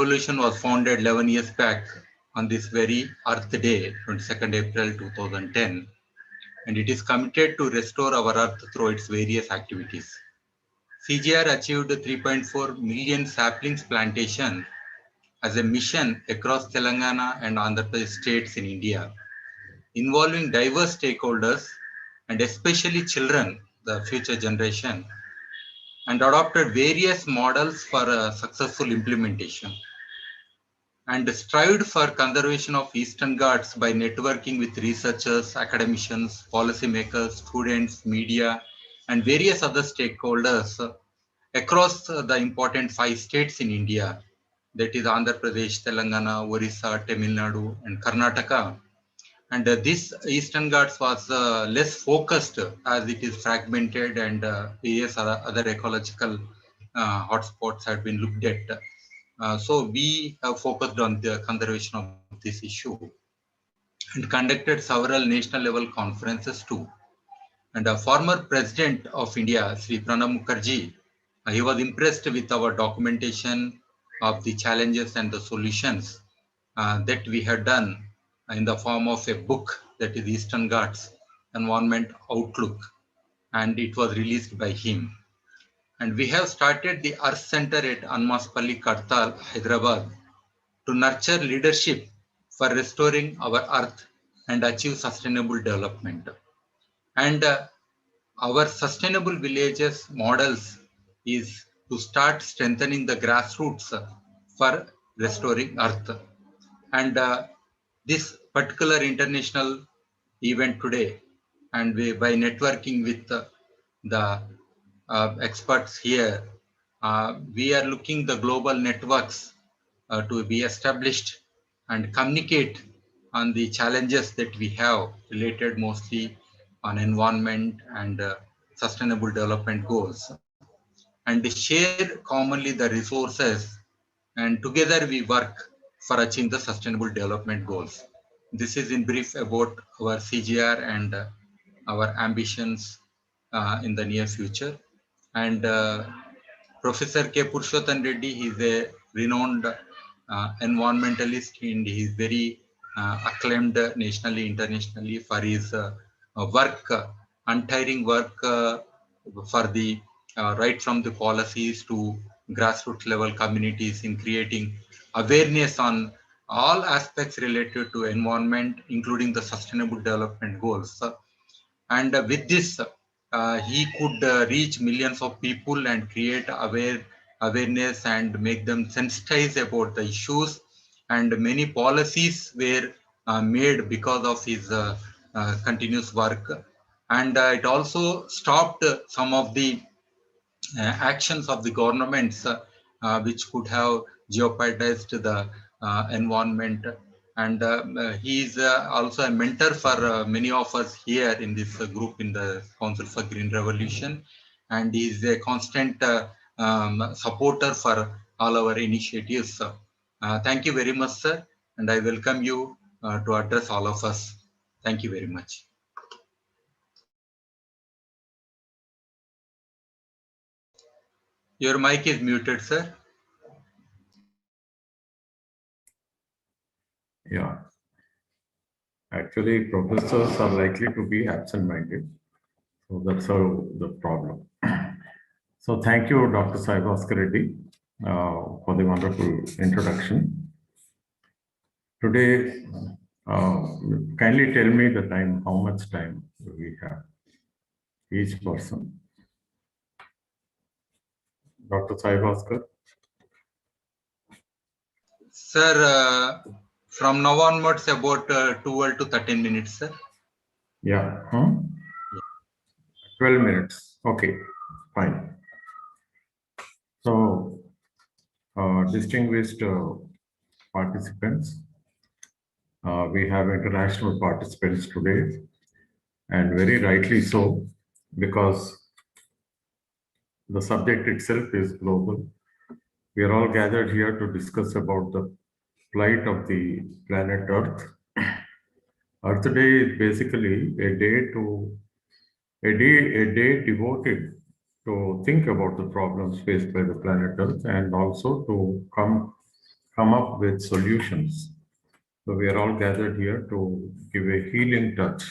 revolution was founded 11 years back on this very Earth Day, 22nd April 2010, and it is committed to restore our Earth through its various activities. CGR achieved 3.4 million saplings plantation as a mission across Telangana and Andhra Pradesh states in India, involving diverse stakeholders and especially children, the future generation, and adopted various models for successful implementation, and strived for conservation of Eastern Ghats by networking with researchers, academicians, policymakers, students, media, and various other stakeholders across the important 5 states in India, that is Andhra Pradesh, Telangana, Orissa, Tamil Nadu, and Karnataka. And this Eastern Ghats was less focused as it is fragmented, and various other ecological hotspots had been looked at. So we have focused on the conservation of this issue and conducted several national level conferences too. And a former president of India, Sri Pranab Mukherjee, he was impressed with our documentation of the challenges and the solutions that we had done in the form of a book, that is Eastern Ghats Environment Outlook, and it was released by him. And we have started the Earth Center at Anmaspalli, Kartal, Hyderabad, to nurture leadership for restoring our Earth and achieve sustainable development. And our sustainable villages models is to start strengthening the grassroots for restoring Earth. And this particular international event today, and by networking with the experts here, we are looking the global networks to be established and communicate on the challenges that we have related mostly on environment and sustainable development goals, and share commonly the resources, and together we work for achieving the sustainable development goals. This is in brief about our CGR and our ambitions in the near future. And Professor K. Purushottam Reddy, he is a renowned environmentalist, and he is very acclaimed nationally, internationally for his work, untiring work for the right from the policies to grassroots level communities in creating awareness on all aspects related to environment, including the sustainable development goals. And with this, he could reach millions of people and create awareness and make them sensitized about the issues. And many policies were made because of his continuous work. And it also stopped some of the actions of the governments which could have jeopardized the environment. And he is also a mentor for many of us here in this group in the Council for Green Revolution, and he is a constant supporter for all our initiatives. Thank you very much, sir, and I welcome you to address all of us. Thank you very much. Your mic is muted, sir. Yeah. Actually, professors are likely to be absent-minded. So that's how the problem. So thank you, Dr. Sai Bhaskar Reddy, for the wonderful introduction. Today, kindly tell me the time, how much time we have, each person. Dr. Sai Bhaskar. Sir, from now onwards, about 12 to 13 minutes, sir. Yeah. 12 minutes. Okay, fine. So, distinguished participants, we have international participants today, and very rightly so, because the subject itself is global. We are all gathered here to discuss about the plight of the planet Earth. Earth Day is basically a day devoted to think about the problems faced by the planet Earth, and also to come come up with solutions. So we are all gathered here to give a healing touch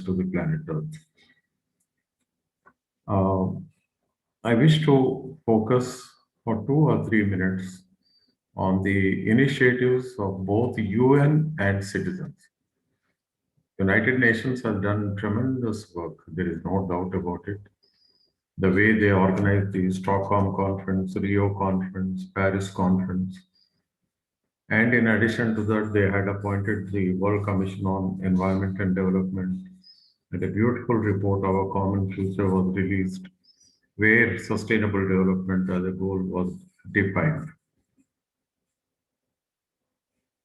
to the planet Earth. Uh, I wish to focus for 2 or 3 minutes on the initiatives of both UN and citizens. United Nations has done tremendous work. There is no doubt about it. The way they organized the Stockholm Conference, Rio Conference, Paris Conference, and in addition to that, they had appointed the World Commission on Environment and Development. And a beautiful report, Our Common Future, was released, where sustainable development as a goal was defined.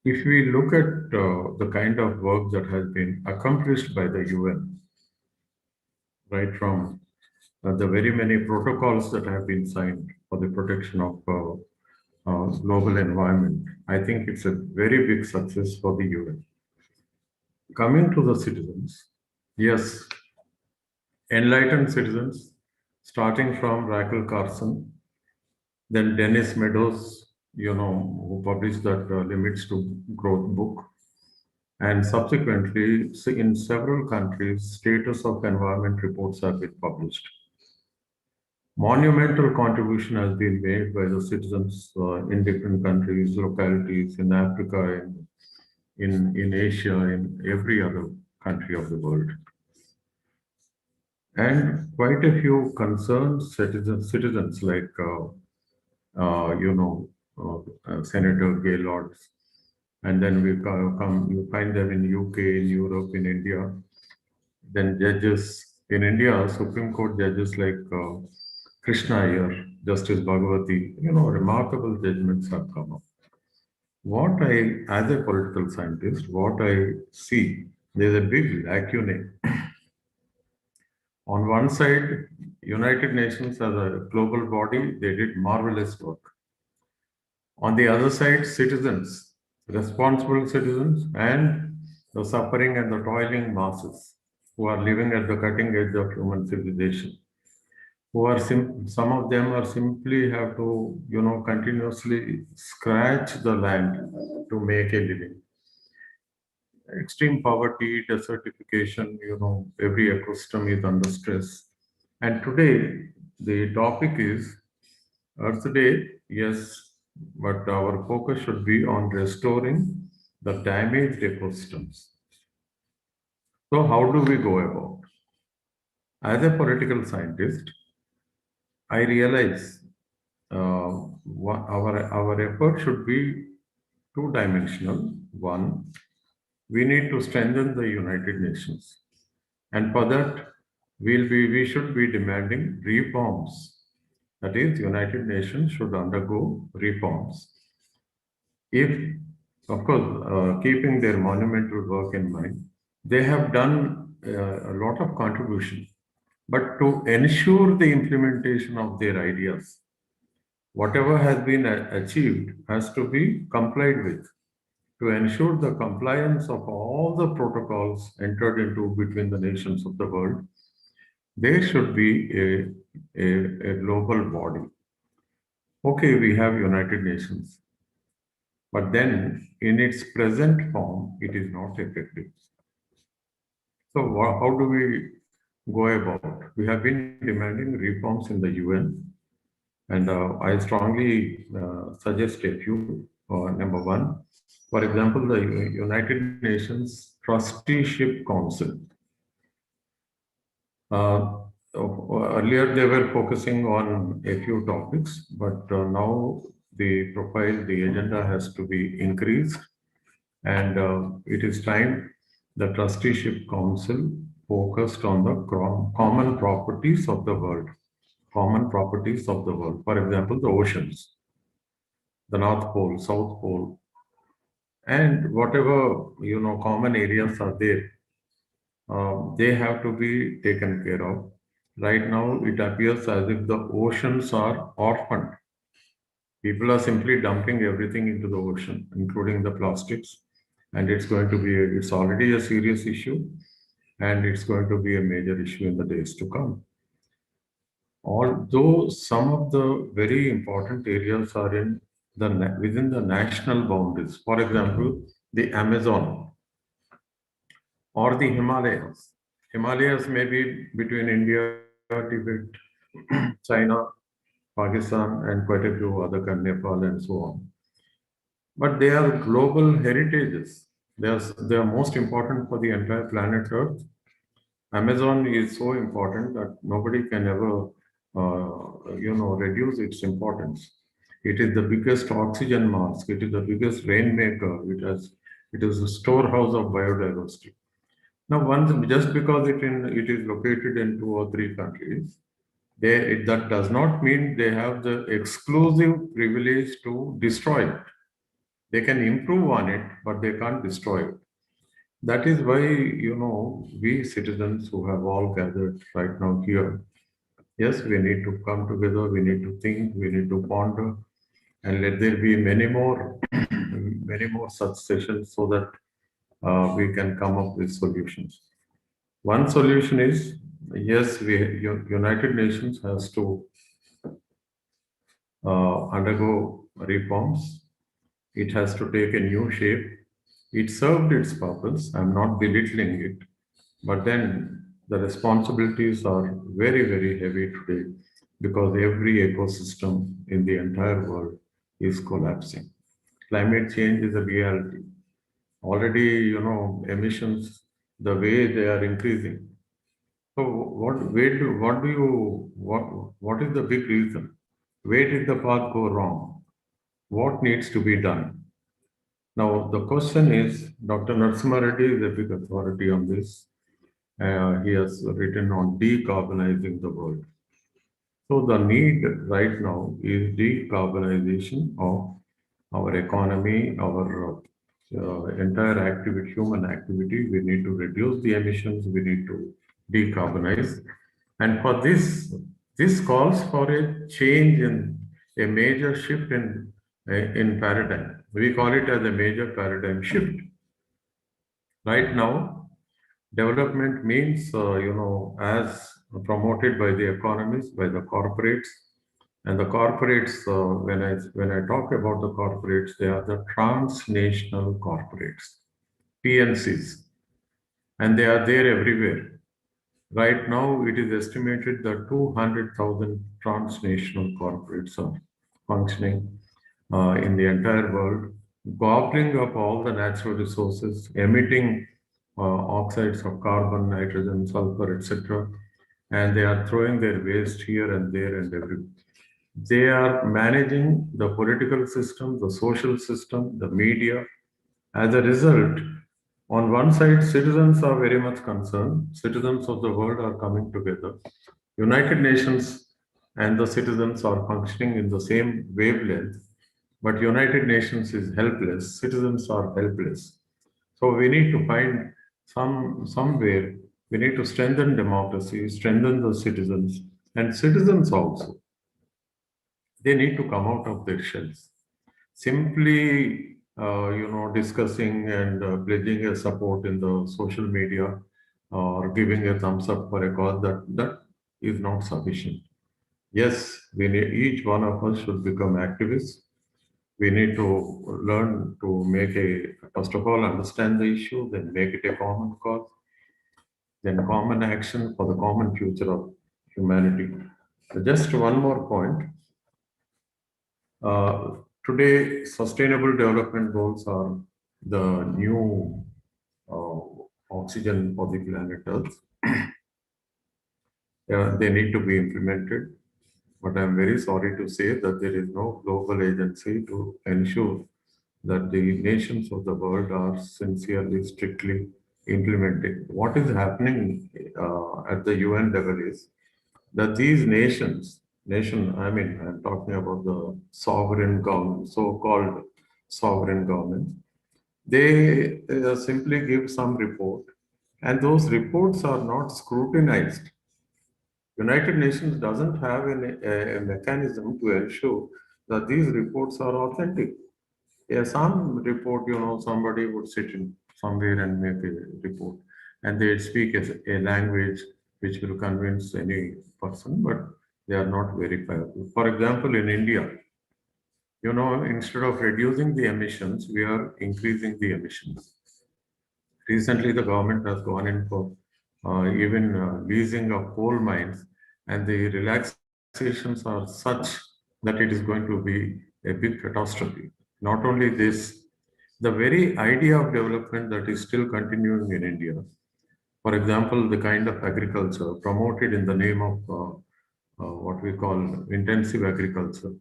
If we look at the kind of work that has been accomplished by the UN, right from the very many protocols that have been signed for the protection of global environment, I think it's a very big success for the UN. Coming to the citizens, yes, enlightened citizens, starting from Rachel Carson, then Dennis Meadows, who published that Limits to Growth book. And subsequently, in several countries, status of environment reports have been published. Monumental contribution has been made by the citizens in different countries, localities, in Africa, in Asia, in every other country of the world. And quite a few concerned citizens like, Senator Gaylords, and then you find them in UK, in Europe, in India. Then judges in India, Supreme Court judges like Krishna Iyer, Justice Bhagavati, remarkable judgments have come up. As a political scientist, what I see, there's a big lacune. On one side, United Nations as a global body, they did marvelous work. On the other side, citizens, responsible citizens, and the suffering and the toiling masses who are living at the cutting edge of human civilization, who are some of them are simply have to, continuously scratch the land to make a living. Extreme poverty, desertification, every ecosystem is under stress. And today, the topic is Earth Day, yes, but our focus should be on restoring the damaged ecosystems. So, how do we go about? As a political scientist, I realize our effort should be two-dimensional. One, we need to strengthen the United Nations, and for that, we should be demanding reforms. That is, United Nations should undergo reforms. If, of course, keeping their monumental work in mind, they have done a lot of contribution, but to ensure the implementation of their ideas, whatever has been achieved has to be complied with. To ensure the compliance of all the protocols entered into between the nations of the world, there should be a global body. Okay, we have United Nations, but then in its present form, it is not effective. So how do we go about? We have been demanding reforms in the UN, and I strongly suggest a few. Number one, for example, the United Nations Trusteeship Council. Earlier, they were focusing on a few topics, but now the profile, the agenda has to be increased, and it is time the Trusteeship Council focused on the common properties of the world. Common properties of the world. For example, the oceans, the North Pole, South Pole, and whatever common areas are there, they have to be taken care of. Right now, it appears as if the oceans are orphaned. People are simply dumping everything into the ocean, including the plastics, and it's already a serious issue, and it's going to be a major issue in the days to come. Although some of the very important areas are in within the national boundaries. For example, the Amazon or the Himalayas. Himalayas may be between India, Tibet, China, Pakistan, and quite a few other countries, Nepal, and so on. But they are global heritages. They are most important for the entire planet Earth. Amazon is so important that nobody can ever, reduce its importance. It is the biggest oxygen mask. It is the biggest rainmaker. It is a storehouse of biodiversity. Now, once just because it is located in 2 or 3 countries, that does not mean they have the exclusive privilege to destroy it. They can improve on it, but they can't destroy it. That is why, we citizens who have all gathered right now here, yes, we need to come together, we need to think, we need to ponder, and let there be many more, many more such sessions so that we can come up with solutions. One solution is, yes, United Nations has to undergo reforms. It has to take a new shape. It served its purpose. I'm not belittling it. But then the responsibilities are very, very heavy today because every ecosystem in the entire world is collapsing. Climate change is a reality. Already, emissions, the way they are increasing. So what is the big reason? Where did the path go wrong? What needs to be done? Now, the question is, Dr. Narasimha Reddy is a big authority on this. He has written on decarbonizing the world. So the need right now is decarbonization of our economy, our entire activity, human activity. We need to reduce the emissions. We need to decarbonize. And for this calls for a change a major shift in paradigm. We call it as a major paradigm shift. Right now, development means, as promoted by the economists, by the corporates, and the corporates. When I talk about the corporates, they are the transnational corporates, PNCs, and they are there everywhere. Right now, it is estimated that 200,000 transnational corporates are functioning in the entire world, gobbling up all the natural resources, emitting oxides of carbon, nitrogen, sulfur, etc. And they are throwing their waste here and there and everywhere. They are managing the political system, the social system, the media. As a result, on one side, citizens are very much concerned. Citizens of the world are coming together. United Nations and the citizens are functioning in the same wavelength, but United Nations is helpless. Citizens are helpless. So we need to find somewhere we need to strengthen democracy, strengthen the citizens, and citizens also. They need to come out of their shells. Simply, discussing and pledging a support in the social media or giving a thumbs up for a cause, that is not sufficient. Yes, each one of us should become activists. We need to learn to first of all, understand the issue, then make it a common cause, then common action for the common future of humanity. Just one more point. Uh, Today, sustainable development goals are the new uh, oxygen for the planet Earth. They need to be implemented, but I'm very sorry to say that there is no global agency to ensure that the nations of the world are sincerely, strictly implementing. What is happening at the UN level is that these I'm talking about the sovereign government, so-called sovereign governments, they simply give some report, and those reports are not scrutinized. United Nations doesn't have a mechanism to ensure that these reports are authentic. Some report, somebody would sit in somewhere and make a report, and they speak as a language which will convince any person, but they are not verifiable. For example, in India, Instead of reducing the emissions, we are increasing the emissions. Recently, the government has gone in for even leasing of coal mines, and the relaxations are such that it is going to be a big catastrophe. Not only this, the very idea of development that is still continuing in India, for example, the kind of agriculture promoted in the name of what we call intensive agriculture,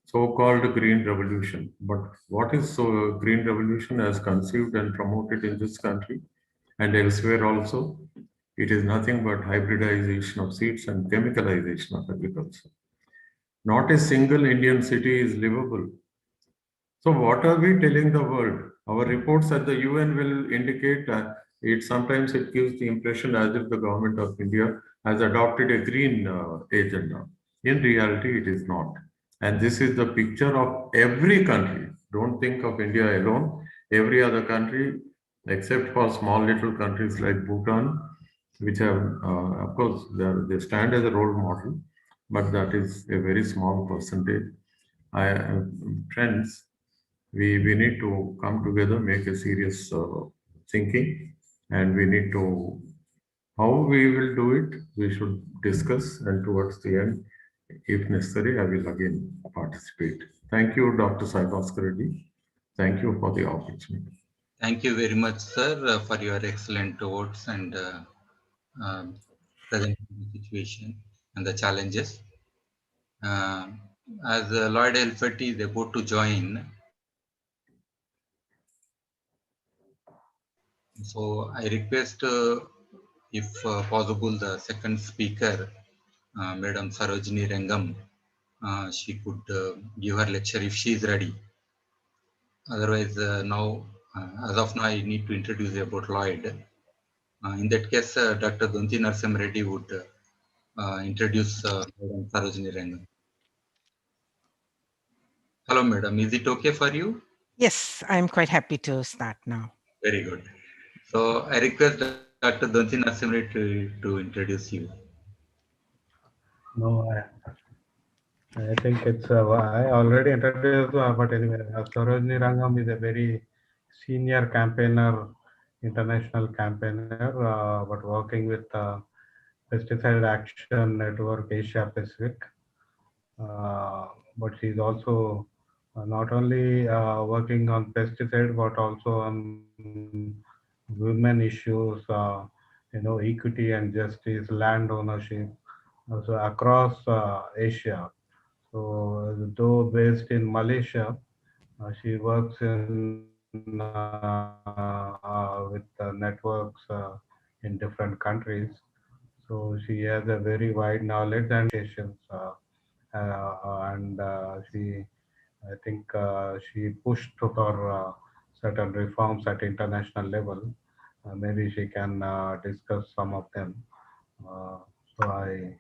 so-called green revolution. But what is so green revolution as conceived and promoted in this country and elsewhere also? It is nothing but hybridization of seeds and chemicalization of agriculture. Not a single Indian city is livable. So what are we telling the world? Our reports at the UN will indicate it sometimes it gives the impression as if the government of India has adopted a green agenda. In reality, it is not. And this is the picture of every country. Don't think of India alone. Every other country, except for small little countries like Bhutan, which have, of course, they stand as a role model, but that is a very small percentage. Friends, we need to come together, make a serious thinking, and we need to, how we will do it, we should discuss, and towards the end, if necessary, I will again participate. Thank you, Dr. Sai Bhaskar Reddy. Thank you for the opportunity. Thank you very much, sir, for your excellent words and presenting the situation and the challenges. Uh, as Lloyd Alphat is about to join, so I request, if possible, the second speaker, Madam Sarojini Rangam, she could give her lecture if she is ready. Otherwise, as of now, I need to introduce about Lloyd. In that case, Dr. Donti Narsam Reddy would introduce Madam Sarojini Rangam. Hello, Madam. Is it okay for you? Yes, I'm quite happy to start now. Very good. So I request Dr. Donti Narsam Reddy to introduce you. No, I think it's, I already introduced, but anyway, Sarojini Rangam is a very senior campaigner, international campaigner, but working with Pesticide Action Network Asia Pacific. But she's also not only working on pesticide, but also on women issues, equity and justice, land ownership, also across Asia. So, though based in Malaysia, she works with networks in different countries. So she has a very wide knowledge and she, I think, she pushed for certain reforms at international level. Maybe she can discuss some of them. So I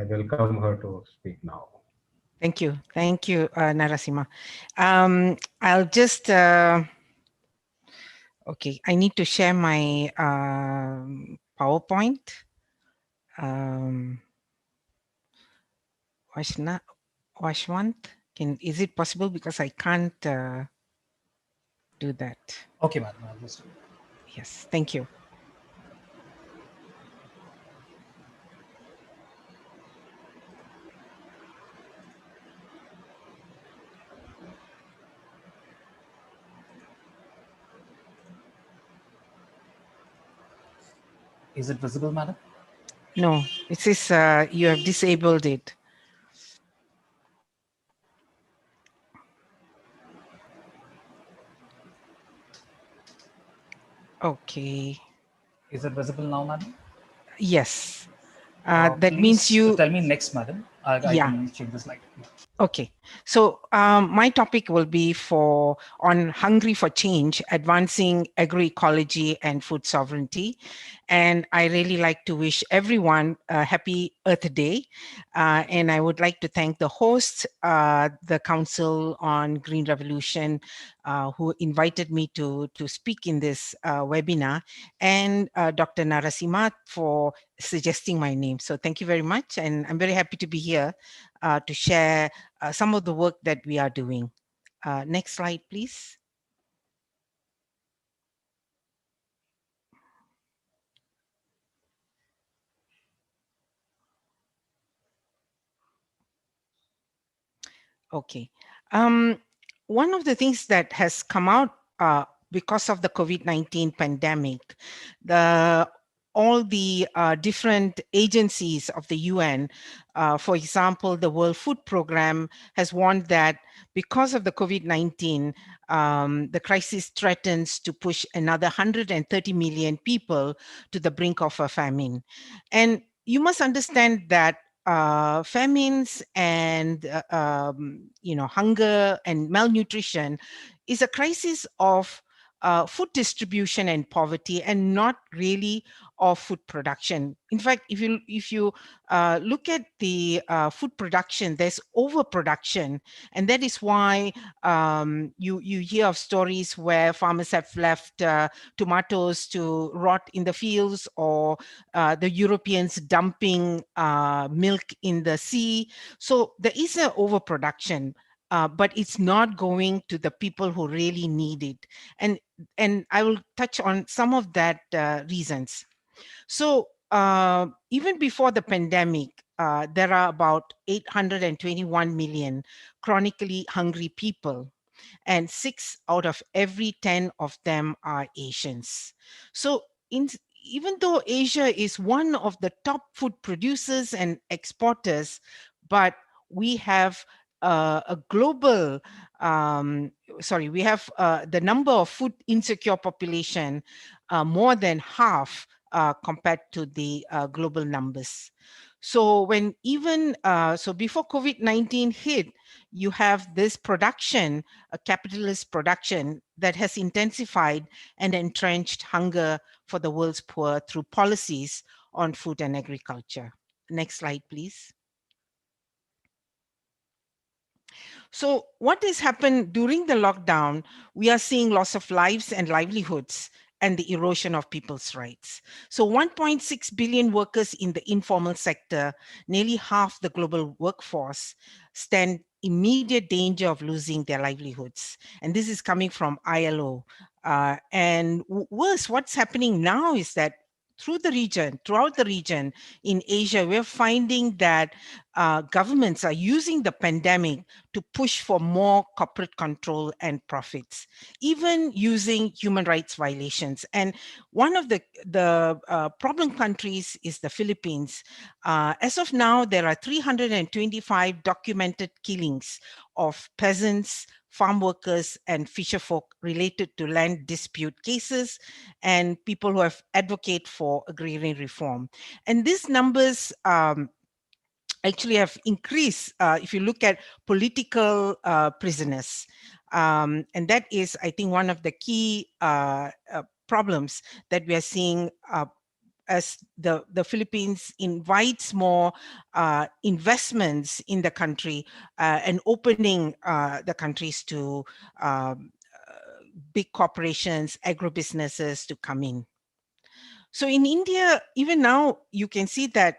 welcome her to speak now. Thank you, Narasimha. I'll just okay. I need to share my PowerPoint. Washwant, is it possible, because I can't do that? Okay, madam. I'll just do it. Yes, thank you. Is it visible, madam? No, it says you have disabled it. Okay. Is it visible now, madam? Yes. That means Please you tell me next, madam. I Yeah. can change the slide. Okay, so my topic will be on hungry for change, advancing agroecology and food sovereignty. And I really like to wish everyone a happy Earth Day. And I would like to thank the hosts, the Council on Green Revolution, who invited me to speak in this webinar, and Dr. Narasimha for suggesting my name. So thank you very much. And I'm very happy to be here to share some of the work that we are doing. Next slide, please. Okay. One of the things that has come out because of the COVID-19 pandemic, all the different agencies of the UN, for example, the World Food Program has warned that because of the COVID-19, the crisis threatens to push another 130 million people to the brink of a famine. And you must understand that famines and hunger and malnutrition is a crisis of food distribution and poverty, and not really of food production. In fact, if you look at the food production, there's overproduction, and that is why you hear of stories where farmers have left tomatoes to rot in the fields, or the Europeans dumping milk in the sea. So there is an overproduction, but it's not going to the people who really need it. And I will touch on some of that reasons. So even before the pandemic, there are about 821 million chronically hungry people, and 6 out of every 10 of them are Asians. So even though Asia is one of the top food producers and exporters, but we have a global, we have the number of food insecure population more than half compared to the global numbers. So when even, so before COVID-19 hit, you have this production, a capitalist production that has intensified and entrenched hunger for the world's poor through policies on food and agriculture. Next slide, please. So what has happened during the lockdown, we are seeing loss of lives and livelihoods and the erosion of people's rights. So 1.6 billion workers in the informal sector, nearly half the global workforce, stand immediate danger of losing their livelihoods. And this is coming from ILO. And worse, what's happening now is that throughout the region in Asia, we're finding that governments are using the pandemic to push for more corporate control and profits, even using human rights violations. And one of the problem countries is the Philippines. As of now, there are 325 documented killings of peasants, farm workers, and fisherfolk related to land dispute cases, and people who have advocate for agrarian reform. And these numbers actually have increased if you look at political prisoners. And that is, I think, one of the key problems that we are seeing as the Philippines invites more investments in the country and opening the countries to big corporations, agribusinesses to come in. So in India, even now, you can see that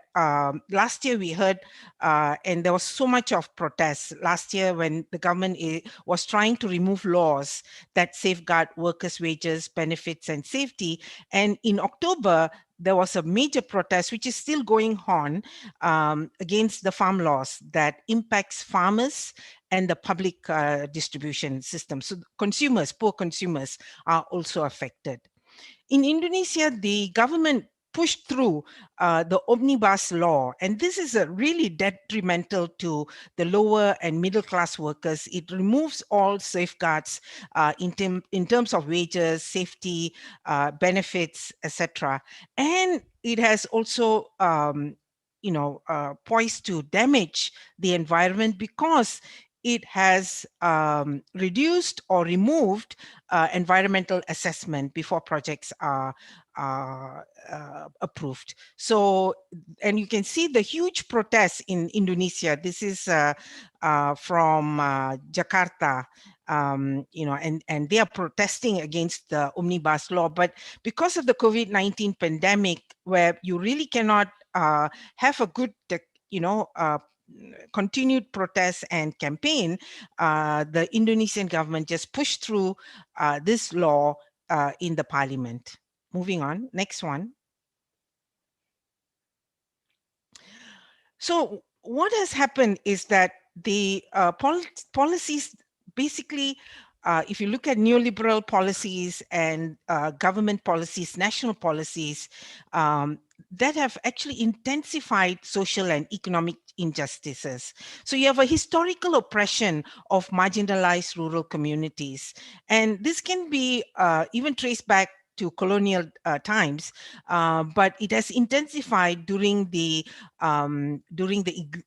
last year we heard, and there was so much of protest last year when the government was trying to remove laws that safeguard workers' wages, benefits, and safety. And in October, there was a major protest, which is still going on, against the farm laws that impacts farmers and the public distribution system. So consumers, poor consumers, are also affected. In Indonesia, the government pushed through the omnibus law, and this is really detrimental to the lower and middle class workers. It removes all safeguards in terms of wages, safety, benefits, etc. And it has also poised to damage the environment because it has reduced or removed environmental assessment before projects are approved. So, and you can see the huge protests in Indonesia. This is from Jakarta, and they are protesting against the omnibus law. But because of the COVID-19 pandemic, where you really cannot have a good continued protests and campaign, the Indonesian government just pushed through this law in the parliament. Moving on, next one. So what has happened is that the policies basically, if you look at neoliberal policies and government policies, national policies, that have actually intensified social and economic injustices. So you have a historical oppression of marginalized rural communities. And this can be even traced back to colonial times, but it has intensified during the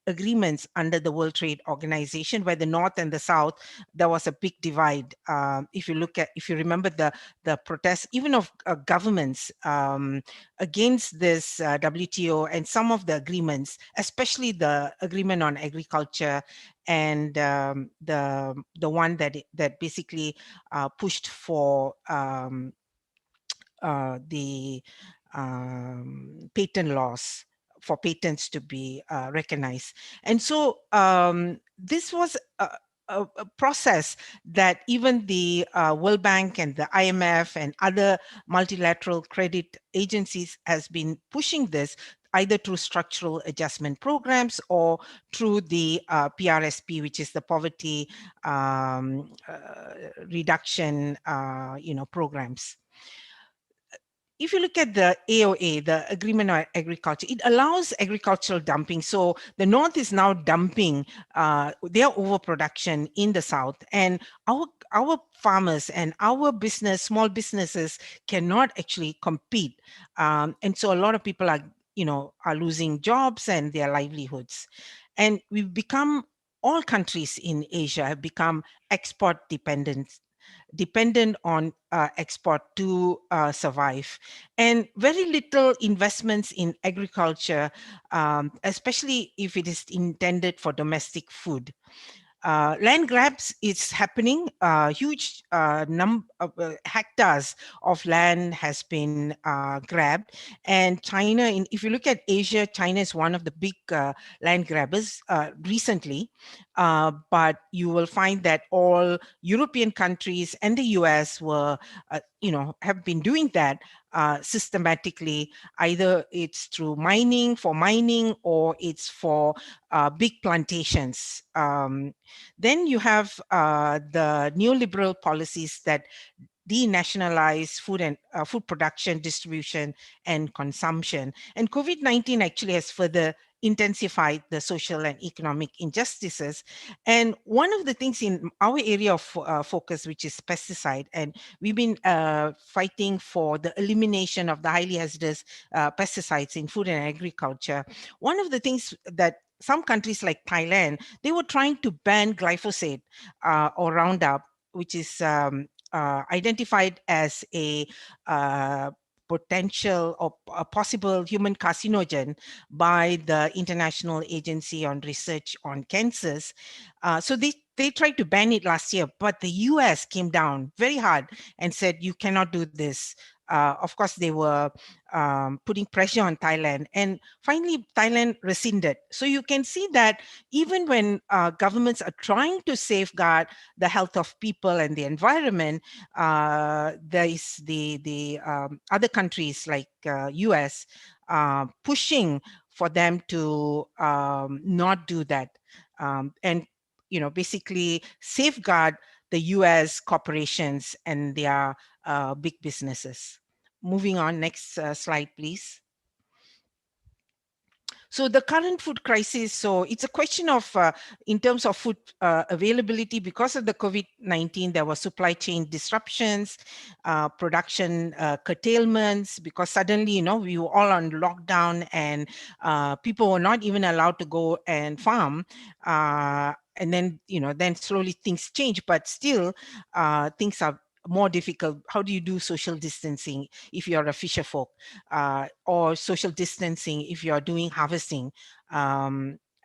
agreements under the World Trade Organization, where the North and the South, there was a big divide. If you remember the protests, even of governments against this WTO and some of the agreements, especially the agreement on agriculture and the one that basically pushed for the patent laws, for patents to be recognized. And so this was a process that even the World Bank and the IMF and other multilateral credit agencies has been pushing this, either through structural adjustment programs or through the PRSP, which is the poverty reduction programs. If you look at the AOA, the Agreement on Agriculture, it allows agricultural dumping. So the North is now dumping their overproduction in the South, and our farmers and our small businesses cannot actually compete. And so a lot of people are losing jobs and their livelihoods. And all countries in Asia have become export dependent on export to survive, and very little investments in agriculture, especially if it is intended for domestic food. Land grabs is happening. Huge hectares of land has been grabbed, and China. If you look at Asia, China is one of the big land grabbers recently. But you will find that all European countries and the US have been doing that systematically. Either it's through mining or it's for big plantations. Then you have the neoliberal policies that denationalize food and food production, distribution, and consumption. And COVID-19 actually has further intensified the social and economic injustices. And one of the things in our area of focus, which is pesticide, and we've been fighting for the elimination of the highly hazardous pesticides in food and agriculture. One of the things that some countries like Thailand, they were trying to ban glyphosate or Roundup, which is identified as a potential or a possible human carcinogen by the International Agency on Research on Cancers. So they tried to ban it last year, but the US came down very hard and said, you cannot do this. Of course, they were putting pressure on Thailand, and finally Thailand rescinded. So you can see that even when governments are trying to safeguard the health of people and the environment, there is the other countries like US pushing for them to not do that, and basically safeguard the US corporations and their big businesses. Moving on, next slide, please. So the current food crisis, so it's a question of, in terms of food availability, because of the COVID-19, there were supply chain disruptions, production curtailments, because suddenly, we were all on lockdown and people were not even allowed to go and farm. And then, then slowly things change, but still things are more difficult. How do you do social distancing if you're a fisher folk, or social distancing if you're doing harvesting?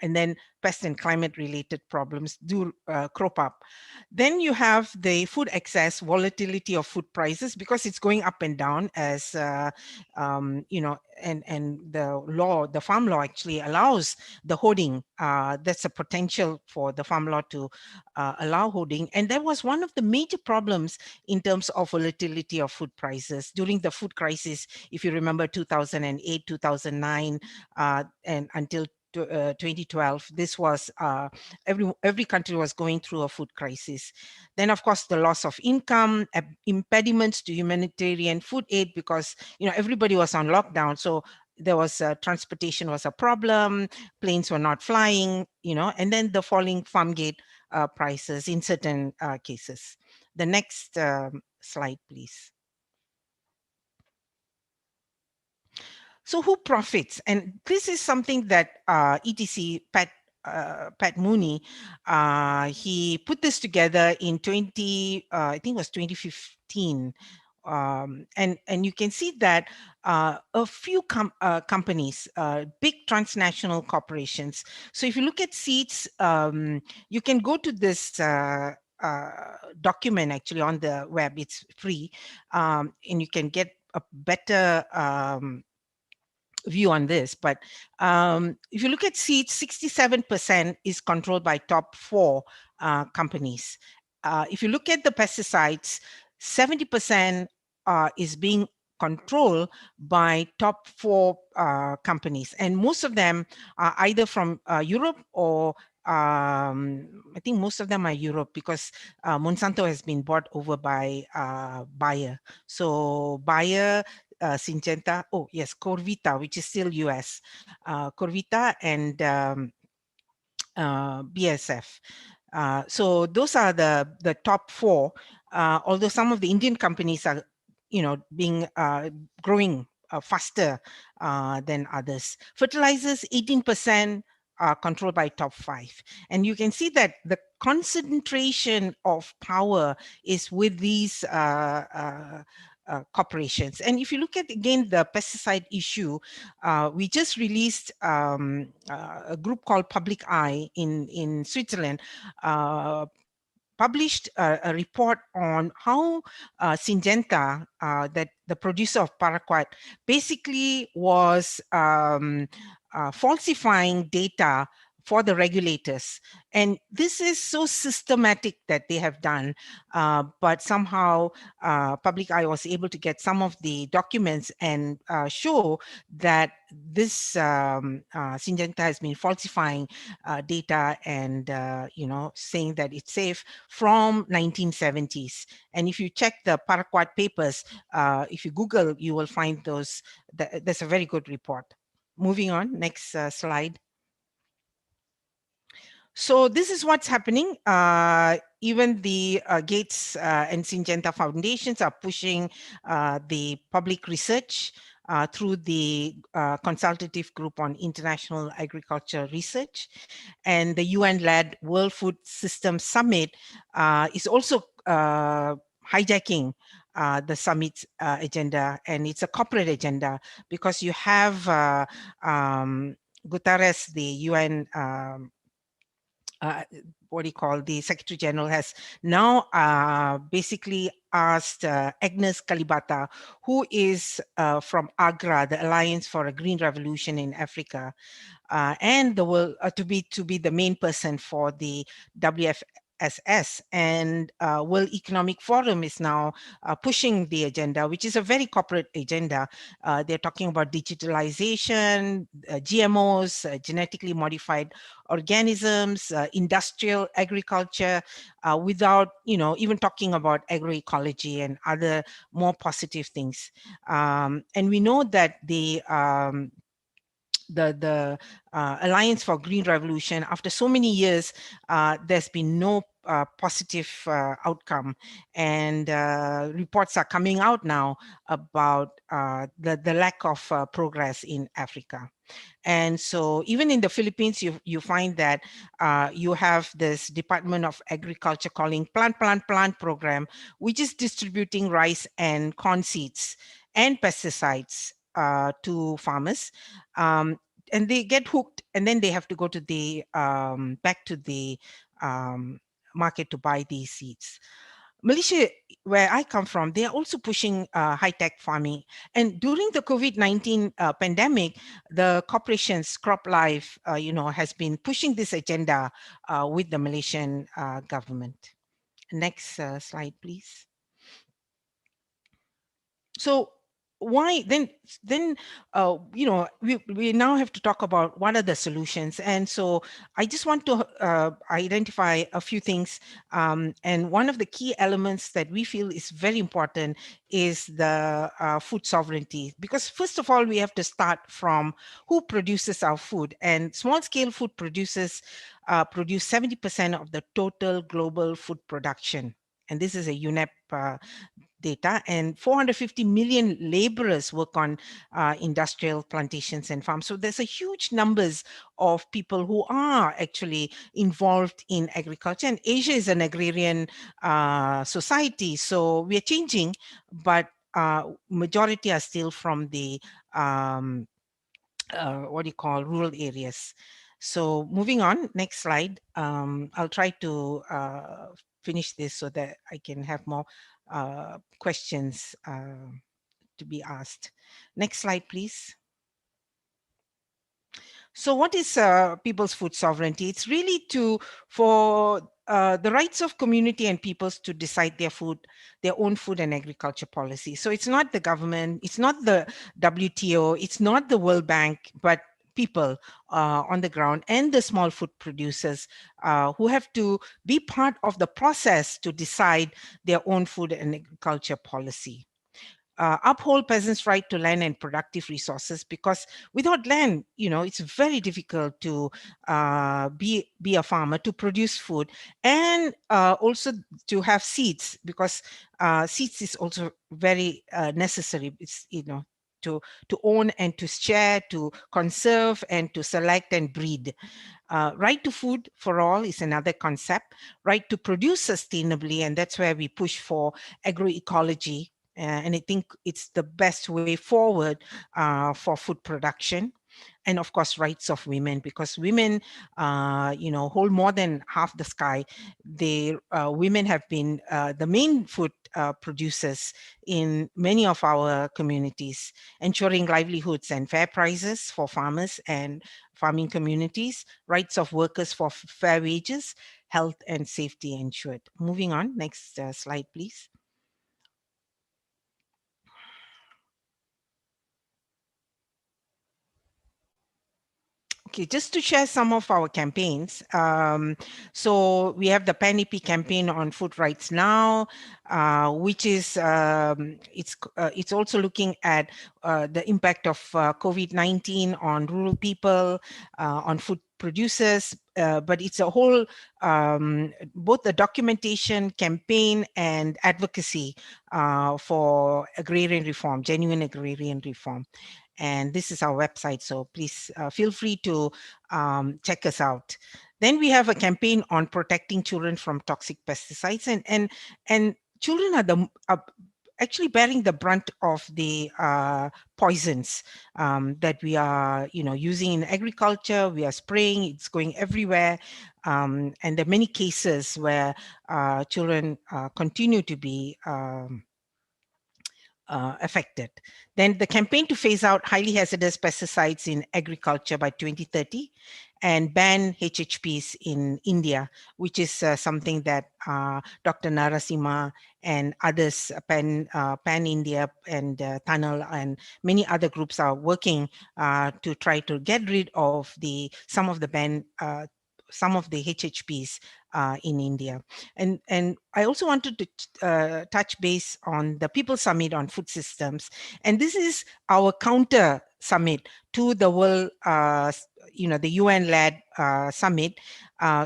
and then pest and climate related problems do crop up. Then you have the food excess, volatility of food prices, because it's going up and down as, and the farm law actually allows the hoarding. That's a potential for the farm law to allow hoarding. And that was one of the major problems in terms of volatility of food prices during the food crisis. If you remember 2008, 2009, and until 2012, this was every country was going through a food crisis. Then of course the loss of income, impediments to humanitarian food aid, because everybody was on lockdown, so there was transportation was a problem, planes were not flying, and then the falling farm gate prices in certain cases. The next slide, please. So who profits? And this is something that ETC Pat Mooney, he put this together in I think it was 2015. And you can see that a few companies, big transnational corporations. So if you look at seeds, you can go to this document actually on the web. It's free, and you can get a better view on this. But if you look at seeds, 67% is controlled by top 4 companies. If you look at the pesticides, 70% is being controlled by top 4 companies, and most of them are either from Europe or I think most of them are Europe, because Monsanto has been bought over by Bayer. So Bayer, Syngenta, oh yes, Corvita, which is still US, Corvita and BSF. So those are the top 4, although some of the Indian companies are, being growing faster than others. Fertilizers, 18% are controlled by top 5. And you can see that the concentration of power is with these corporations. And if you look at, again, the pesticide issue, we just released a group called Public Eye in Switzerland, published a report on how Syngenta, that the producer of paraquat, basically was falsifying data for the regulators. And this is so systematic that they have done, but somehow Public Eye was able to get some of the documents and show that this Syngenta has been falsifying data and saying that it's safe from 1970s. And if you check the paraquat papers, if you Google, you will find those. That's a very good report. Moving on, next slide. So this is what's happening. Even the Gates and Syngenta foundations are pushing the public research through the consultative group on international agriculture research. And the UN-led World Food System Summit is also hijacking the summit's agenda, and it's a corporate agenda, because you have Guterres, the UN the Secretary General, has now basically asked Agnes Kalibata, who is from AGRA, the Alliance for a Green Revolution in Africa, and the world to be the main person for the WFSS, and World Economic Forum is now pushing the agenda, which is a very corporate agenda. They're talking about digitalization, GMOs, genetically modified organisms, industrial agriculture, without even talking about agroecology and other more positive things. And we know that the Alliance for Green Revolution, after so many years, there's been no positive outcome, and reports are coming out now about the lack of progress in Africa. And so even in the Philippines, you find that you have this Department of Agriculture calling Plant program, which is distributing rice and corn seeds and pesticides to farmers. and they get hooked, and then they have to go to the back to the market to buy these seeds. Malaysia, where I come from, they are also pushing high-tech farming. And during the COVID-19 pandemic, the corporations, CropLife, has been pushing this agenda with the Malaysian government. Next slide, please. So why then we now have to talk about what are the solutions. And so I just want to identify a few things, and one of the key elements that we feel is very important is the food sovereignty, because first of all we have to start from who produces our food. And small scale food producers produce 70% of the total global food production, and this is a UNEP data, and 450 million laborers work on industrial plantations and farms. So there's a huge numbers of people who are actually involved in agriculture, and Asia is an agrarian society, so we are changing, but majority are still from the rural areas. So moving on, next slide. I'll try to finish this so that I can have more questions to be asked. Next slide, please. So what is people's food sovereignty? It's really for the rights of community and peoples to decide their own food and agriculture policy. So it's not the government, it's not the WTO, it's not the World Bank, but people on the ground and the small food producers who have to be part of the process to decide their own food and agriculture policy. Uphold peasants' right to land and productive resources, because without land, it's very difficult to be a farmer, to produce food, and also to have seeds, because seeds is also very necessary. It's to own and to share, to conserve and to select and breed. Right to food for all is another concept. Right to produce sustainably, and that's where we push for agroecology. And I think it's the best way forward for food production. And of course, rights of women, because women, hold more than half the sky. Women have been the main food producers in many of our communities, ensuring livelihoods and fair prices for farmers and farming communities, rights of workers for fair wages, health and safety ensured. Moving on, next slide, please. Okay, just to share some of our campaigns. So we have the PAN-EP campaign on food rights now, which is it's also looking at the impact of COVID-19 on rural people, on food producers, but it's a whole both the documentation, campaign, and advocacy for agrarian reform, genuine agrarian reform. And this is our website, so please feel free to check us out. Then we have a campaign on protecting children from toxic pesticides, and children are actually bearing the brunt of the poisons that we are using in agriculture. We are spraying, it's going everywhere, and there are many cases where children continue to be affected. Then the campaign to phase out highly hazardous pesticides in agriculture by 2030 and ban HHPs in India, which is something that Dr. Narasimha and others, Pan India and Tunnel and many other groups are working to try to get rid of some of the HHPs in India. And I also wanted to touch base on the People's Summit on Food Systems. And this is our counter summit to the world, the UN-led summit.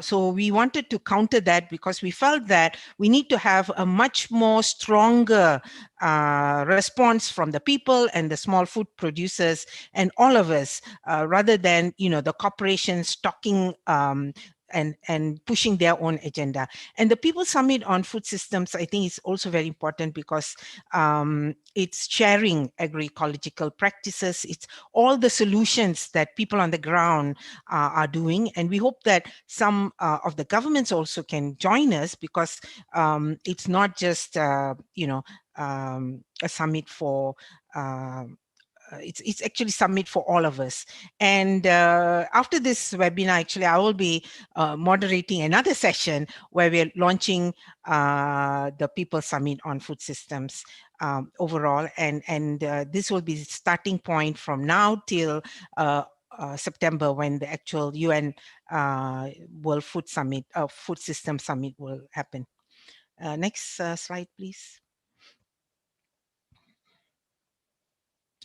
So we wanted to counter that because we felt that we need to have a much more stronger response from the people and the small food producers and all of us, rather than, the corporations talking and pushing their own agenda. And the People Summit on Food Systems, I think, is also very important because it's sharing agroecological practices. It's all the solutions that people on the ground are doing. And we hope that some of the governments also can join us, because it's not just, a summit for it's actually summit for all of us. And after this webinar, actually, I will be moderating another session where we're launching the People Summit on Food Systems overall. And this will be starting point from now till September, when the actual UN World Food Summit, Food System Summit will happen. Next slide, please.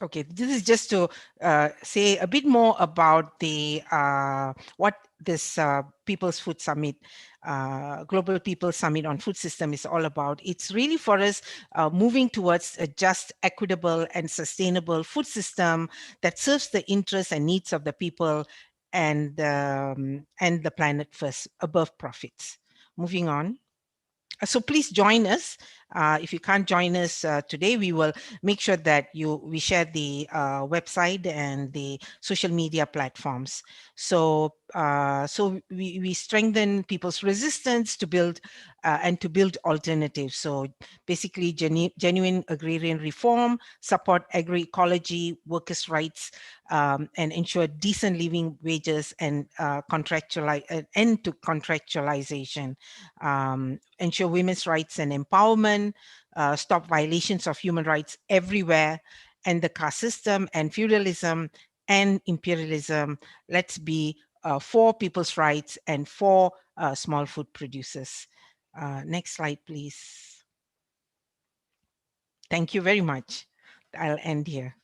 Okay, this is just to say a bit more about the what this People's Food Summit, Global People's Summit on Food System is all about. It's really for us moving towards a just, equitable, and sustainable food system that serves the interests and needs of the people and the planet first, above profits. Moving on. So please join us. If you can't join us today, we will make sure that we share the website and the social media platforms. So we strengthen people's resistance to build and to build alternatives. So basically, genuine agrarian reform, support agroecology, workers' rights, and ensure decent living wages and an end to contractualization. Ensure women's rights and empowerment, stop violations of human rights everywhere, and the caste system and feudalism and imperialism. Let's be for people's rights and for small food producers. Next slide, please. Thank you very much. I'll end here.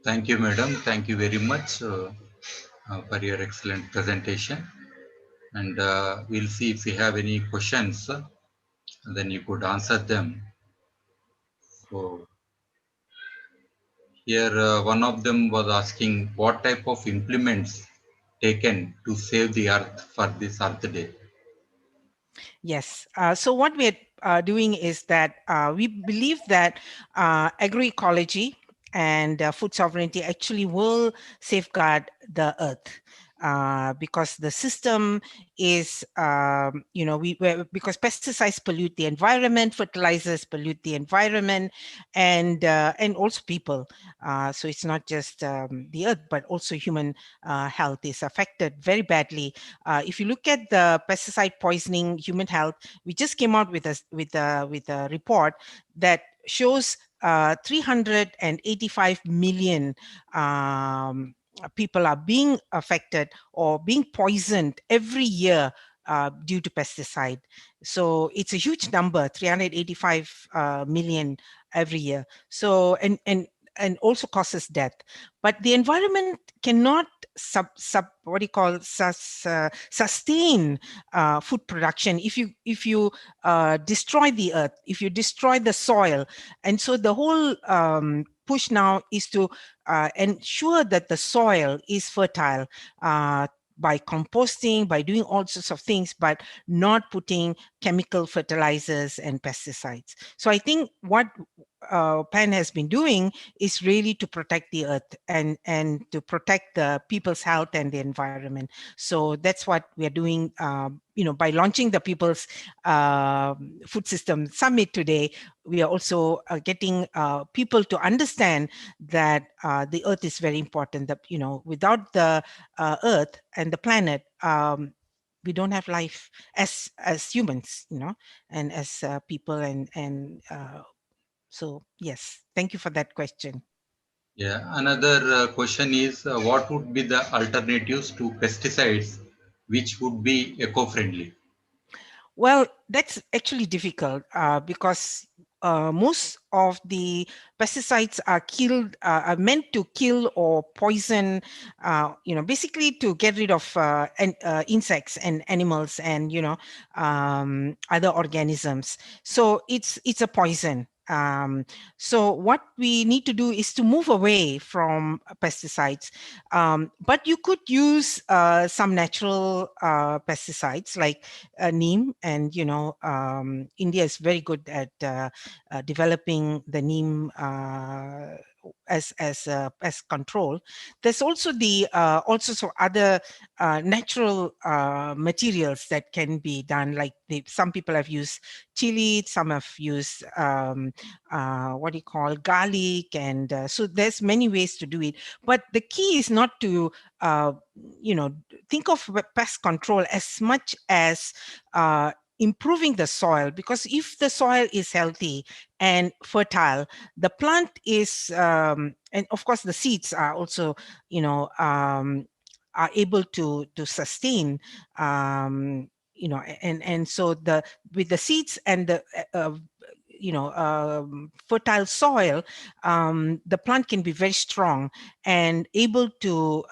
Thank you, madam. Thank you very much for your excellent presentation. And we'll see if we have any questions, then you could answer them. So here, one of them was asking what type of implements taken to save the earth for this Earth Day. Yes. So what we're doing is that we believe that agroecology and food sovereignty actually will safeguard the earth. Because the system is, because pesticides pollute the environment, fertilizers pollute the environment, and also people. So it's not just the earth, but also human health is affected very badly. If you look at the pesticide poisoning human health, we just came out with a report that shows 385 million people are being affected or being poisoned every year due to pesticide. So it's a huge number, 385 million every year. So and also causes death. But the environment cannot sustain food production if you destroy the earth, if you destroy the soil. And so the whole push now is to ensure that the soil is fertile by composting, by doing all sorts of things, but not putting chemical fertilizers and pesticides. So I think what PAN has been doing is really to protect the earth and to protect the people's health and the environment. So that's what we are doing, by launching the People's Food System Summit today. We are also getting people to understand that the earth is very important, that, without the earth and the planet, we don't have life as humans, and as people and so, yes, thank you for that question. Yeah, another question is what would be the alternatives to pesticides which would be eco-friendly? Well, that's actually difficult because most of the pesticides are meant to kill or poison, basically to get rid of insects and animals and, other organisms. So it's a poison. So what we need to do is to move away from pesticides. But you could use some natural pesticides like neem, and India is very good at developing the neem as pest control. There's also the also so other natural materials that can be done. Like some people have used chili, some have used what do you call garlic, and so there's many ways to do it. But the key is not to uh, think of pest control as much as improving the soil, because if the soil is healthy and fertile, the plant is and of course the seeds are also are able to sustain, and so the with the seeds and the fertile soil, the plant can be very strong and able to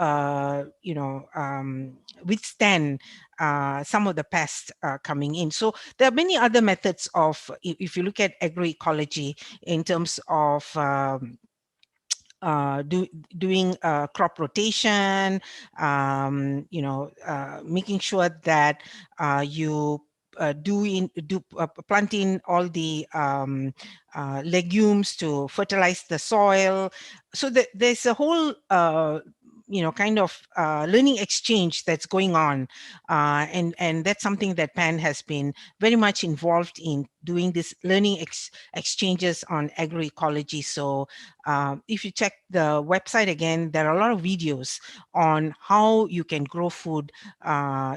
withstand some of the pests coming in. So there are many other methods of, if you look at agroecology in terms of doing crop rotation, making sure that you plant in all the legumes to fertilize the soil. So there's a whole kind of learning exchange that's going on, and that's something that PAN has been very much involved in, doing this learning exchanges on agroecology. So if you check the website again, there are a lot of videos on how you can grow food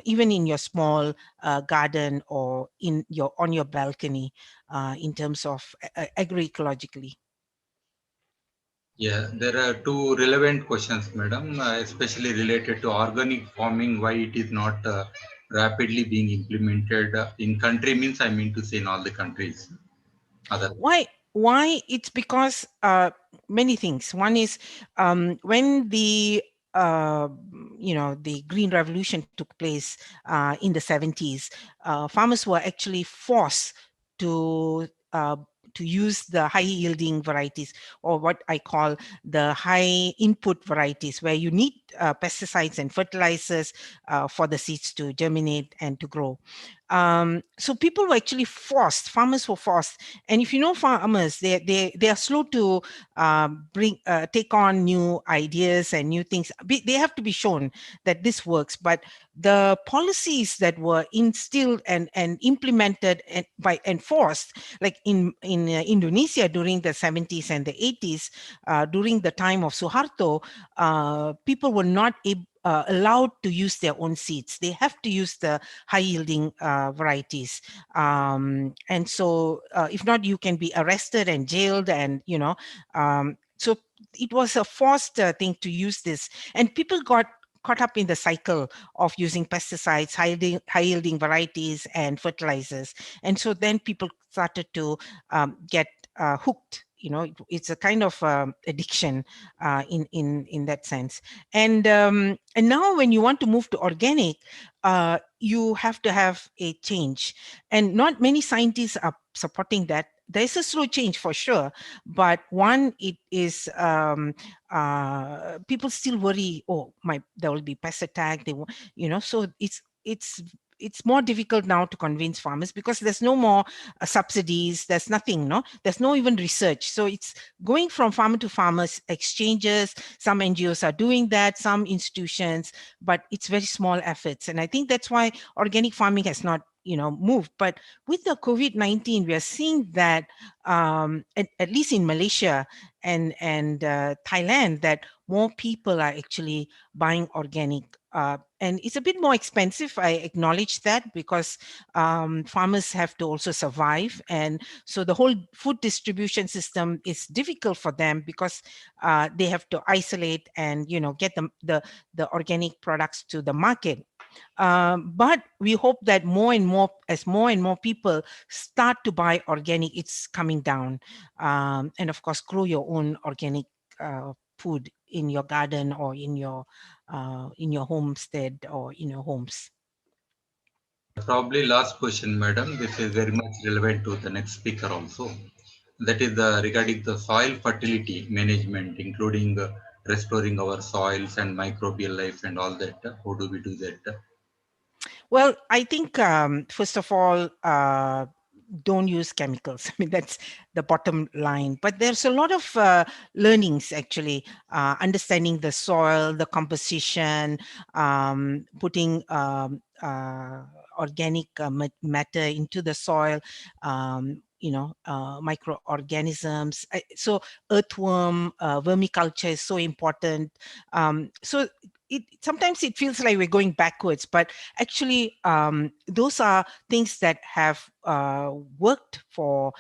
even in your small garden or on your balcony, in terms of agroecologically. Yeah, there are two relevant questions, madam, especially related to organic farming, why it is not rapidly being implemented in country, means I mean to say in all the countries. Other. Why? It's because many things. One is when uh, the Green Revolution took place in the 70s, farmers were actually forced to uh, to use the high yielding varieties, or what I call the high input varieties, where you need pesticides and fertilizers for the seeds to germinate and to grow. So people were actually forced, farmers were forced. And if you know farmers, they are slow to take on new ideas and new things. They have to be shown that this works. But the policies that were instilled and implemented and enforced, like in Indonesia during the 70s and the 80s, during the time of Suharto, people were not allowed to use their own seeds. They have to use the high yielding varieties. And so if not, you can be arrested and jailed, and so it was a forced thing to use this, and people got caught up in the cycle of using pesticides, high yielding varieties and fertilizers. And so then people started to get hooked. It's a kind of addiction in that sense. And now when you want to move to organic, you have to have a change, and not many scientists are supporting that. There's a slow change for sure, but one, it is people still worry, oh my, there will be pest attack, so it's more difficult now to convince farmers, because there's no more subsidies, there's nothing, there's no even research. So it's going from farmer to farmers exchanges. Some NGOs are doing that, some institutions, but it's very small efforts. And I think that's why organic farming has not moved. But with the COVID-19, we are seeing that at least in Malaysia and Thailand, that more people are actually buying organic. And it's a bit more expensive, I acknowledge that, because farmers have to also survive. And so the whole food distribution system is difficult for them, because they have to isolate and get the organic products to the market. But we hope that as more and more people start to buy organic, it's coming down. And of course, grow your own organic food in your garden, or in your homestead, or in your homes. Probably last question, madam. This is very much relevant to the next speaker also. that is regarding the soil fertility management, including restoring our soils and microbial life and all that. How do we do that? Well, I think first of all, don't use chemicals. I mean, that's the bottom line. But there's a lot of learnings actually, understanding the soil, the composition, putting organic matter into the soil, microorganisms. So earthworm, vermiculture is so important. So sometimes it feels like we're going backwards, but actually those are things that have worked for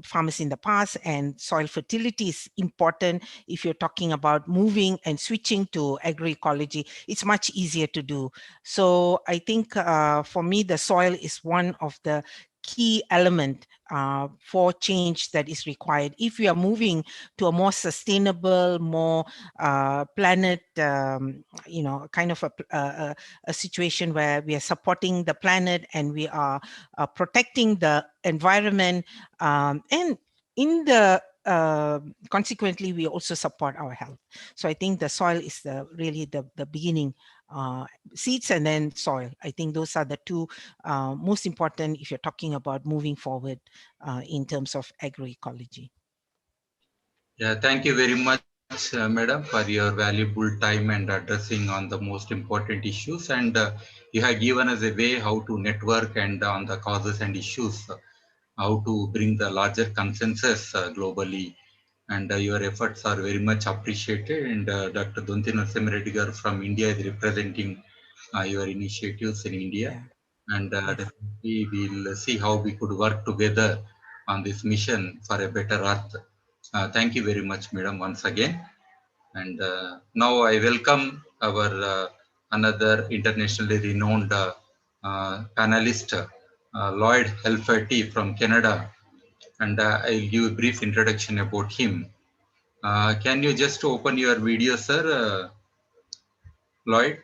farmers in the past, and soil fertility is important. If you're talking about moving and switching to agroecology, it's much easier to do. So I think for me, the soil is one of the key element for change that is required. If we are moving to a more sustainable, more planet, kind of a situation where we are supporting the planet and we are protecting the environment, and in the consequently we also support our health. So I think the soil is really the beginning, seeds and then soil. I think those are the two most important if you're talking about moving forward in terms of agroecology. Yeah, thank you very much, madam, for your valuable time and addressing on the most important issues. And you have given us a way how to network and on the causes and issues, how to bring the larger consensus globally. And your efforts are very much appreciated. And Dr. Donti Narasimha from India is representing your initiatives in India. Yeah. And Yes. definitely we'll see how we could work together on this mission for a better earth. Thank you very much, madam, once again. And now I welcome our another internationally renowned panelist, Lloyd Alphat from Canada. And I'll give a brief introduction about him. Can you just open your video, sir, Lloyd?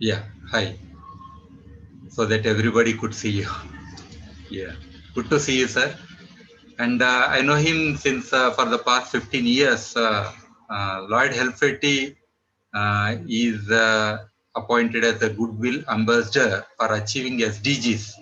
Yeah, hi, so that everybody could see you. Yeah, good to see you, sir. And I know him since for the past 15 years. Lloyd Helfety is appointed as a Goodwill Ambassador for achieving SDGs.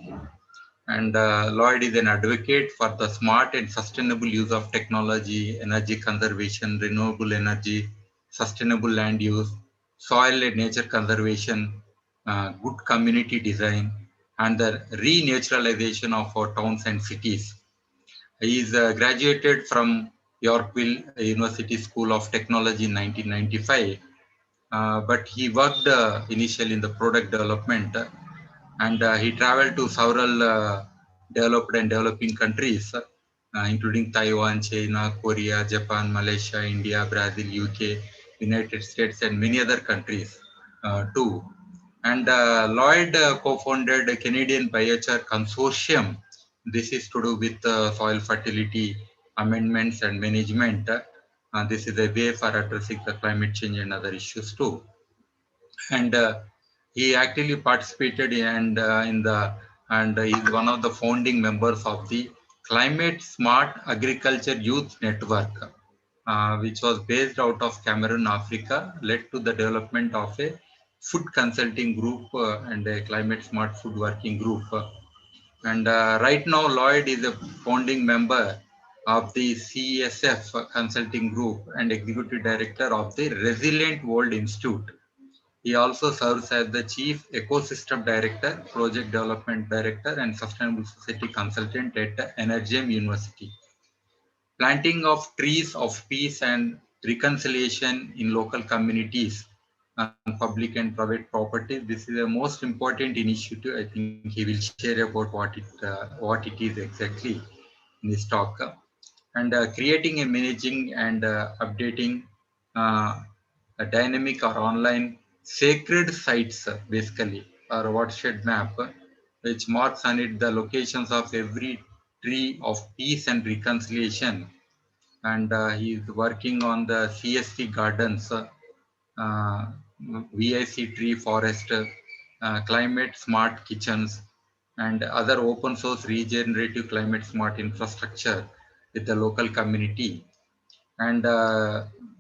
And Lloyd is an advocate for the smart and sustainable use of technology, energy conservation, renewable energy, sustainable land use, soil and nature conservation, good community design, and the renaturalization of our towns and cities. He is graduated from Yorkville University School of Technology in 1995, but he worked initially in the product development, and he traveled to several developed and developing countries, including Taiwan, China, Korea, Japan, Malaysia, India, Brazil, UK, United States, and many other countries too. And Lloyd co-founded a Canadian Biochar Consortium. This is to do with soil fertility amendments and management. This is a way for addressing the climate change and other issues too. And he actively participated in the and is one of the founding members of the Climate Smart Agriculture Youth Network, which was based out of Cameroon, Africa, led to the development of a food consulting group and a climate smart food working group. And right now, Lloyd is a founding member of the CSF consulting group and executive director of the Resilient World Institute. He also serves as the Chief Ecosystem Director, Project Development Director, and Sustainable Society Consultant at NRGM University. Planting of trees of peace and reconciliation in local communities and public and private property. This is the most important initiative. I think he will share about what it is exactly in his talk. And creating and managing and updating uh, a dynamic or online sacred sites, basically, or watershed map, which marks on it the locations of every tree of peace and reconciliation. And he is working on the CST gardens, VIC tree forest, climate smart kitchens, and other open source regenerative climate smart infrastructure with the local community. And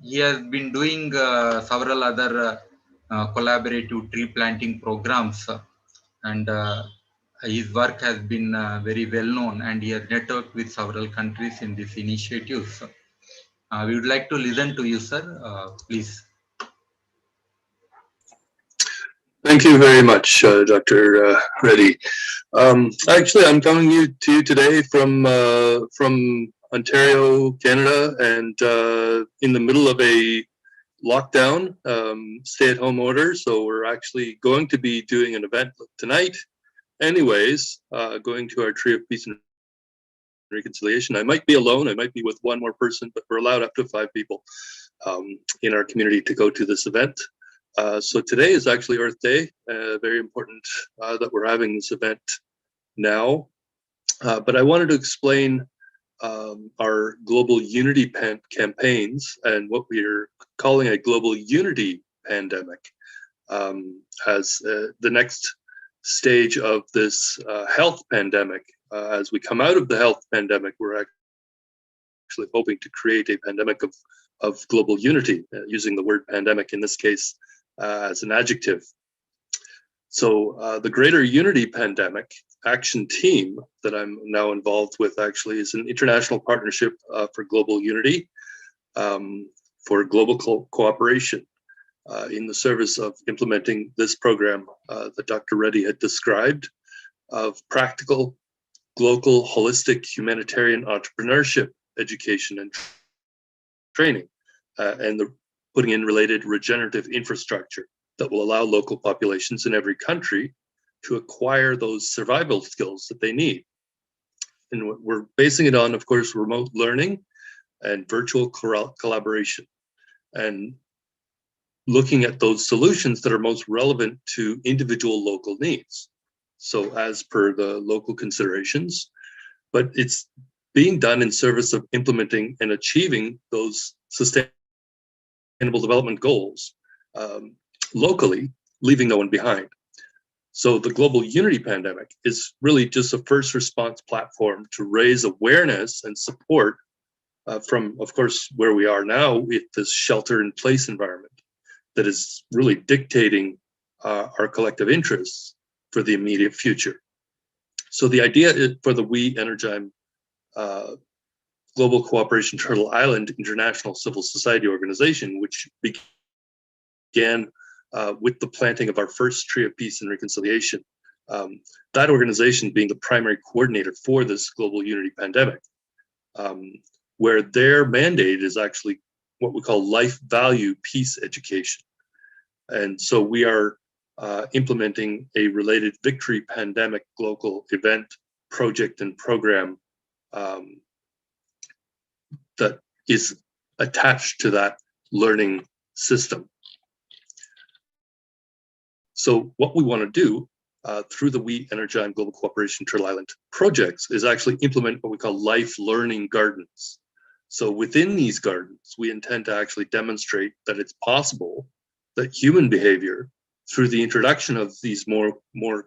he has been doing several other collaborative tree planting programs, and his work has been very well known, and he has networked with several countries in these initiatives. We would like to listen to you, sir. Please. Thank you very much, Dr. Reddy. Actually, I'm coming to you today from Ontario, Canada, and in the middle of a lockdown, stay-at-home order. So we're actually going to be doing an event tonight. Anyways, going to our Tree of Peace and Reconciliation. I might be alone. I might be with one more person, but we're allowed up to 5 people in our community to go to this event. So today is actually Earth Day. Very important that we're having this event now. But I wanted to explain our global unity campaigns and what we're calling a global unity pandemic as the next stage of this health pandemic. As we come out of the health pandemic, we're actually hoping to create a pandemic of global unity, using the word pandemic in this case as an adjective. So the Greater Unity Pandemic Action Team that I'm now involved with actually is an international partnership for global unity, for global cooperation in the service of implementing this program that Dr. Reddy had described of practical, global, holistic humanitarian entrepreneurship, education and training, and the putting in related regenerative infrastructure that will allow local populations in every country to acquire those survival skills that they need. And we're basing it on, of course, remote learning and virtual collaboration, and looking at those solutions that are most relevant to individual local needs. So as per the local considerations, but it's being done in service of implementing and achieving those sustainable development goals locally, leaving no one behind. So the Global Unity Pandemic is really just a first response platform to raise awareness and support from, of course, where we are now with this shelter-in-place environment that is really dictating our collective interests for the immediate future. So the idea is for the We Energime Global Cooperation Turtle Island International Civil Society Organization, which began with the planting of our first Tree of Peace and Reconciliation. That organization being the primary coordinator for this Global Unity Pandemic, where their mandate is actually what we call life value peace education. And so we are implementing a related Victory Pandemic local event, project, and program that is attached to that learning system. So what we want to do through the We Energime Global Cooperation Turtle Island projects is actually implement what we call life learning gardens. So within these gardens, we intend to actually demonstrate that it's possible that human behavior, through the introduction of these more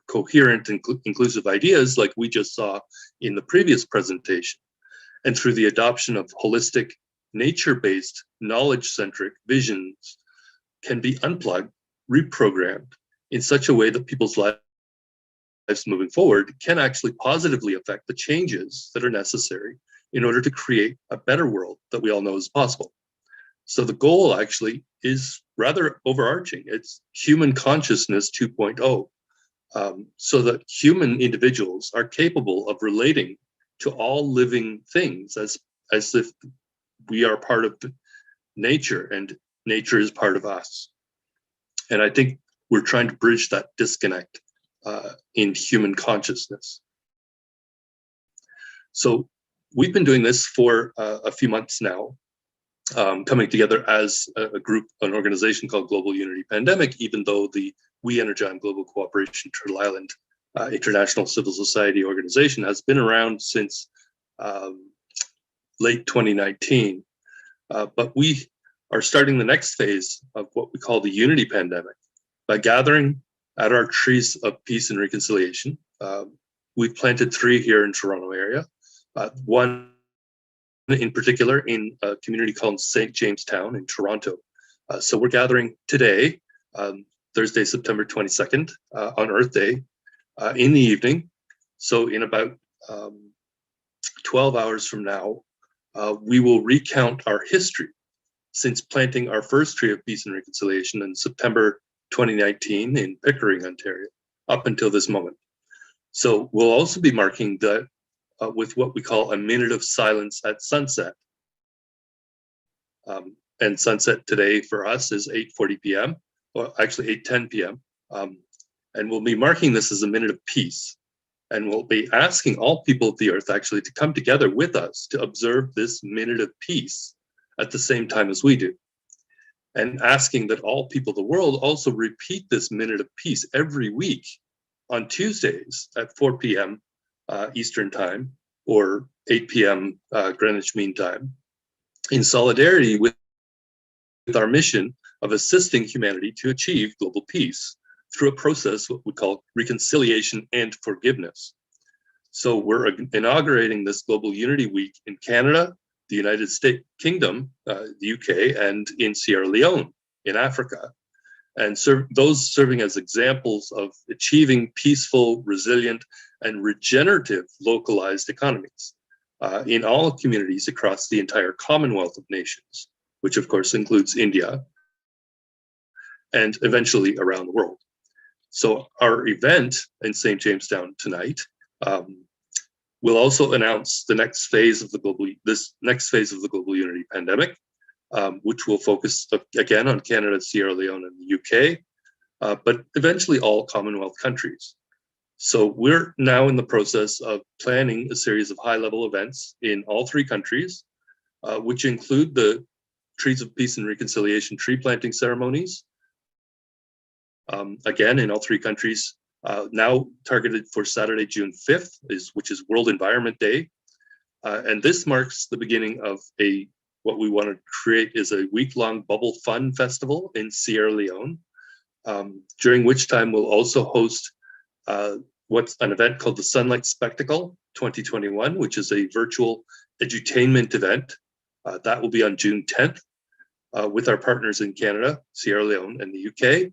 coherent and inclusive ideas like we just saw in the previous presentation, and through the adoption of holistic, nature-based, knowledge-centric visions, can be unplugged, reprogrammed in such a way that people's lives moving forward can actually positively affect the changes that are necessary in order to create a better world that we all know is possible. So the goal actually is rather overarching. It's human consciousness 2.0, so that human individuals are capable of relating to all living things as if we are part of nature and nature is part of us. And I think we're trying to bridge that disconnect in human consciousness. So we've been doing this for a few months now, coming together as a group, an organization called Global Unity Pandemic, even though the We Energime Global Cooperation Turtle Island International Civil Society Organization has been around since late 2019. But we are starting the next phase of what we call the Unity Pandemic by gathering at our Trees of Peace and Reconciliation we've planted 3 here in Toronto area. One in particular in a community called St. Jamestown in Toronto. So we're gathering today, Thursday, September 22nd, on Earth Day, in the evening. So in about 12 hours from now, we will recount our history since planting our first tree of peace and reconciliation in September 2019 in Pickering, Ontario, up until this moment. So we'll also be marking that with what we call a minute of silence at sunset. And sunset today for us is 8:40 p.m., or actually 8:10 p.m. And we'll be marking this as a minute of peace. And we'll be asking all people of the earth actually to come together with us to observe this minute of peace at the same time as we do. And asking that all people of the world also repeat this minute of peace every week on Tuesdays at 4 p.m. Eastern time, or 8 p.m. Greenwich Mean Time, in solidarity with our mission of assisting humanity to achieve global peace through a process what we call reconciliation and forgiveness. So we're inaugurating this Global Unity Week in Canada, the United States Kingdom, the UK, and in Sierra Leone in Africa. And those serving as examples of achieving peaceful, resilient, and regenerative localized economies in all communities across the entire Commonwealth of Nations, which of course includes India, and eventually around the world. So our event in St. Jamestown tonight will also announce the next phase of the global unity pandemic, which will focus again on Canada, Sierra Leone, and the UK, but eventually all Commonwealth countries. So we're now in the process of planning a series of high-level events in all 3 countries, which include the Trees of Peace and Reconciliation tree planting ceremonies. Again, in all 3 countries, now targeted for Saturday, June 5th, which is World Environment Day. And this marks the beginning of what we want to create is a week-long Bubble Fun Festival in Sierra Leone, during which time we'll also host what's an event called the Sunlight Spectacle 2021, which is a virtual edutainment event. That will be on June 10th with our partners in Canada, Sierra Leone, and the UK.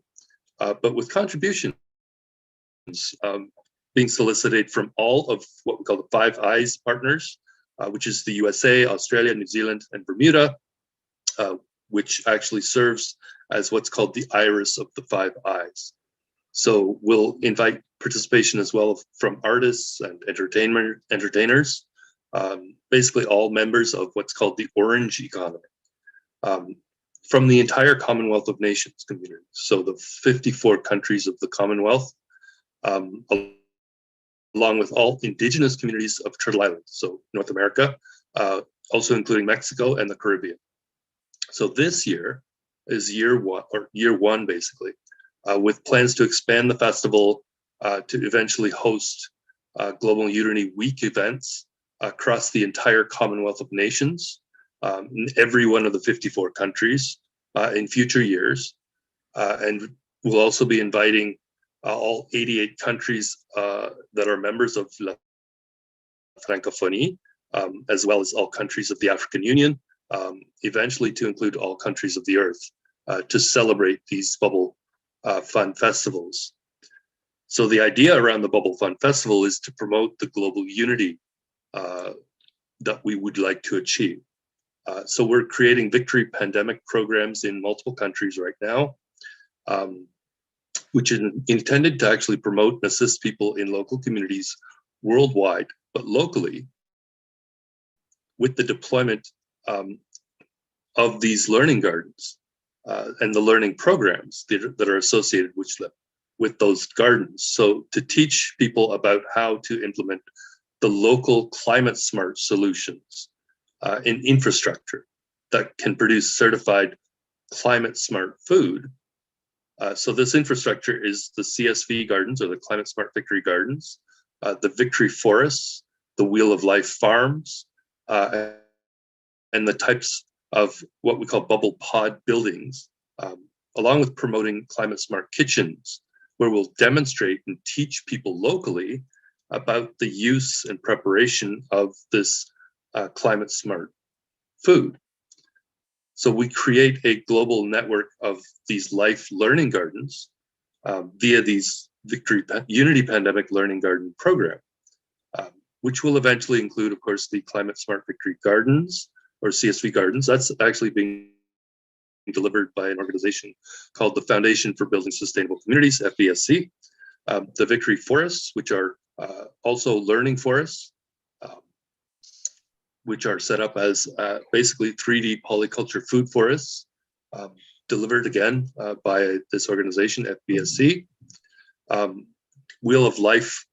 But with contributions being solicited from all of what we call the 5 Eyes partners, which is the USA, Australia, New Zealand, and Bermuda, which actually serves as what's called the iris of the 5 Eyes. So we'll invite participation as well from artists and entertainers, basically all members of what's called the Orange Economy. From the entire Commonwealth of Nations community. So the 54 countries of the Commonwealth, along with all indigenous communities of Turtle Island, so North America, also including Mexico and the Caribbean. So this year is year one basically, with plans to expand the festival to eventually host Global Unity Week events across the entire Commonwealth of Nations, in every one of the 54 countries in future years. And we'll also be inviting all 88 countries that are members of La Francophonie, as well as all countries of the African Union, eventually to include all countries of the earth, to celebrate these Bubble Fun festivals. So the idea around the Bubble Fun Festival is to promote the global unity that we would like to achieve. So we're creating victory pandemic programs in multiple countries right now, which is intended to actually promote and assist people in local communities worldwide, but locally, with the deployment of these learning gardens and the learning programs that are associated with those gardens. So to teach people about how to implement the local climate smart solutions in infrastructure that can produce certified climate smart food. So this infrastructure is the CSV gardens, or the Climate Smart Victory Gardens, the Victory Forests, the Wheel of Life farms, and the types of what we call bubble pod buildings, along with promoting climate smart kitchens, where we'll demonstrate and teach people locally about the use and preparation of this climate smart food. So we create a global network of these life learning gardens via these Unity Pandemic Learning Garden program, which will eventually include, of course, the Climate Smart Victory Gardens, or CSV Gardens. That's actually being delivered by an organization called the Foundation for Building Sustainable Communities, FBSC. The Victory Forests, which are also learning forests, which are set up as basically 3D polyculture food forests, delivered again by this organization, FBSC. Wheel of Life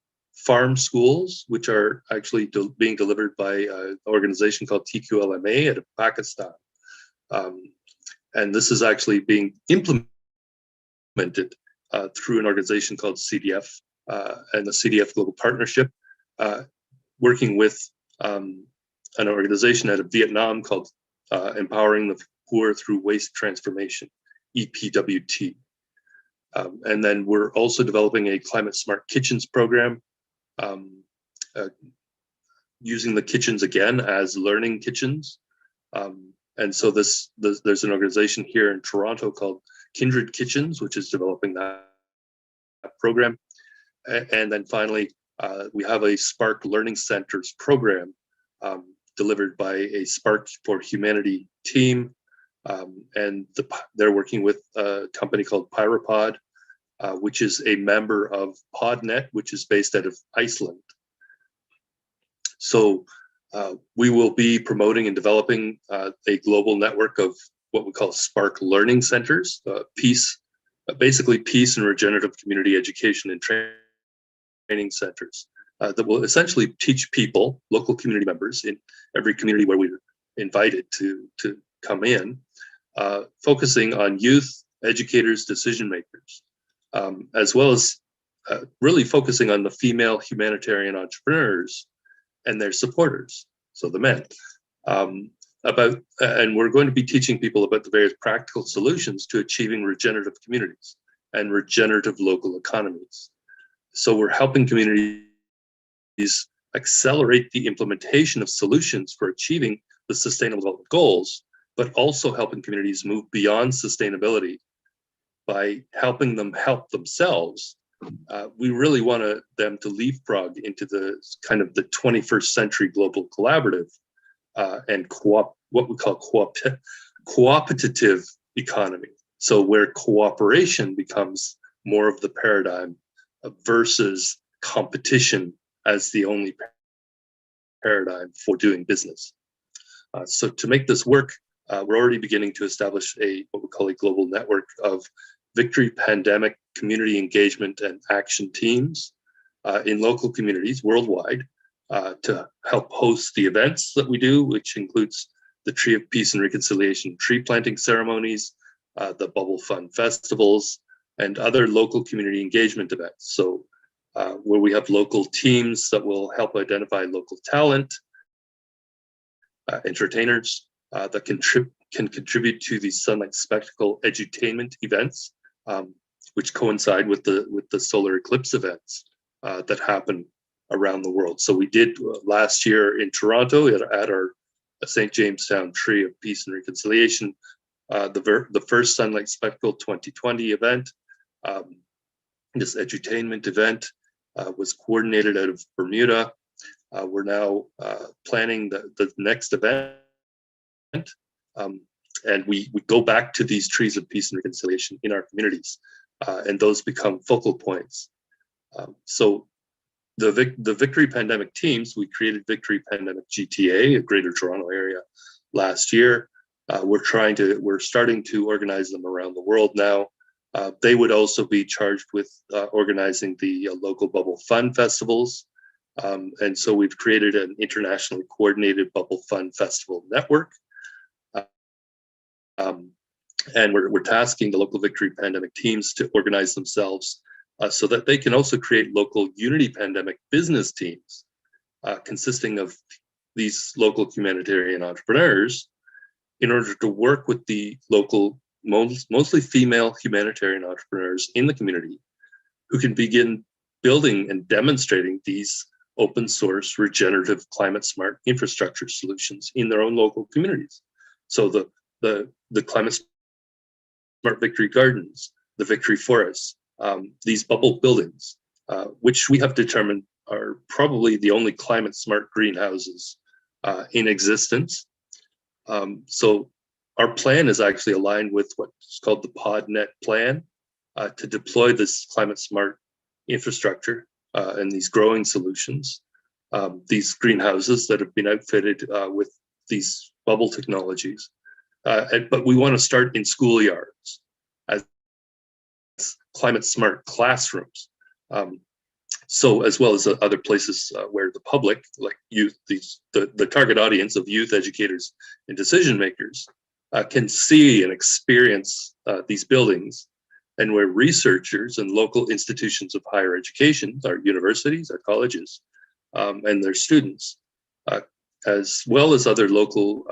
farm schools, which are actually being delivered by an organization called TQLMA out of Pakistan. And this is actually being implemented through an organization called CDF and the CDF Global Partnership, working with an organization out of Vietnam called Empowering the Poor Through Waste Transformation, EPWT. And then we're also developing a Climate Smart Kitchens program, using the kitchens again as learning kitchens. And so there's an organization here in Toronto called Kindred Kitchens, which is developing that program. And then finally, we have a Spark Learning Centers program delivered by a Spark for Humanity team. And they're working with a company called Pyropod, which is a member of PodNet, which is based out of Iceland. So we will be promoting and developing a global network of what we call Spark Learning Centers, basically peace and regenerative community education and training centers that will essentially teach people, local community members in every community where we're invited to come in, focusing on youth, educators, decision makers, as well as really focusing on the female humanitarian entrepreneurs and their supporters, so the men, and we're going to be teaching people about the various practical solutions to achieving regenerative communities and regenerative local economies. So we're helping communities accelerate the implementation of solutions for achieving the Sustainable Development Goals, but also helping communities move beyond sustainability by helping them help themselves. We really want them to leapfrog into the kind of the 21st century global collaborative and what we call cooperative economy. So where cooperation becomes more of the paradigm versus competition as the only paradigm for doing business. So to make this work, we're already beginning to establish what we call a global network of Victory Pandemic community engagement and action teams in local communities worldwide to help host the events that we do, which includes the Tree of Peace and Reconciliation tree planting ceremonies, the Bubble Fun festivals, and other local community engagement events. So where we have local teams that will help identify local talent, entertainers that can contribute to these Sunlight Spectacle edutainment events, which coincide with the solar eclipse events that happen around the world. So we did last year in Toronto at our St. Jamestown Tree of Peace and Reconciliation, the first Sunlight Spectacle 2020 event. This edutainment event was coordinated out of Bermuda. We're now planning the next event. And we go back to these trees of peace and reconciliation in our communities, and those become focal points. So the Victory Pandemic teams, we created Victory Pandemic GTA, a Greater Toronto area, last year. We're starting to organize them around the world now. They would also be charged with organizing the local Bubble Fun festivals. And so we've created an internationally coordinated Bubble Fun festival network. And we're tasking the local Victory Pandemic teams to organize themselves so that they can also create local Unity Pandemic business teams consisting of these local humanitarian entrepreneurs in order to work with the local, mostly female humanitarian entrepreneurs in the community who can begin building and demonstrating these open source, regenerative, climate smart infrastructure solutions in their own local communities. So the climate smart victory gardens, the victory forests, these bubble buildings, which we have determined are probably the only climate smart greenhouses in existence. So our plan is actually aligned with what's called the PodNet plan to deploy this climate smart infrastructure and these growing solutions, these greenhouses that have been outfitted with these bubble technologies. But we want to start in schoolyards as climate smart classrooms. So as well as other places where the public, like youth, the target audience of youth educators and decision makers can see and experience these buildings, and where researchers and local institutions of higher education, our universities, our colleges, and their students, as well as other local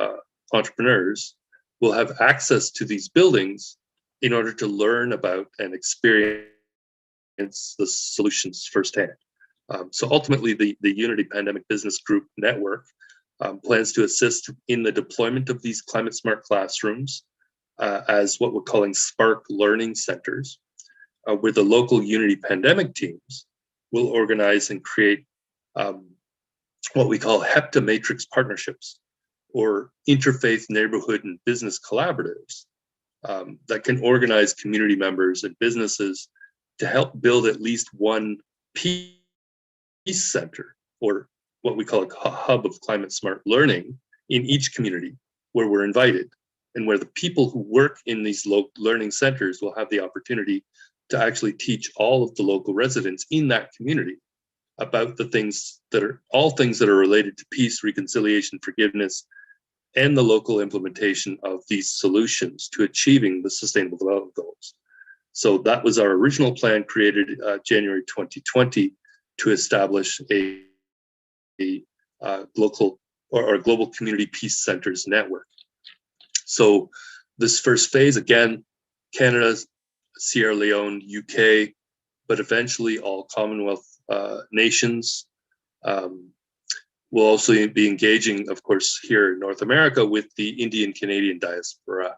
entrepreneurs, will have access to these buildings in order to learn about and experience the solutions firsthand. So ultimately, the Unity Pandemic Business Group Network plans to assist in the deployment of these climate smart classrooms as what we're calling Spark Learning Centers, where the local Unity Pandemic teams will organize and create what we call heptamatrix partnerships, or interfaith neighborhood and business collaboratives that can organize community members and businesses to help build at least one peace center, or what we call a hub of climate smart learning in each community where we're invited, and where the people who work in these learning centers will have the opportunity to actually teach all of the local residents in that community about the things that are related to peace, reconciliation, forgiveness, and the local implementation of these solutions to achieving the Sustainable Development Goals. So that was our original plan, created January 2020, to establish a local or global community peace centers network. So this first phase, again, Canada, Sierra Leone, UK, but eventually all Commonwealth nations. We'll also be engaging, of course, here in North America with the Indian Canadian diaspora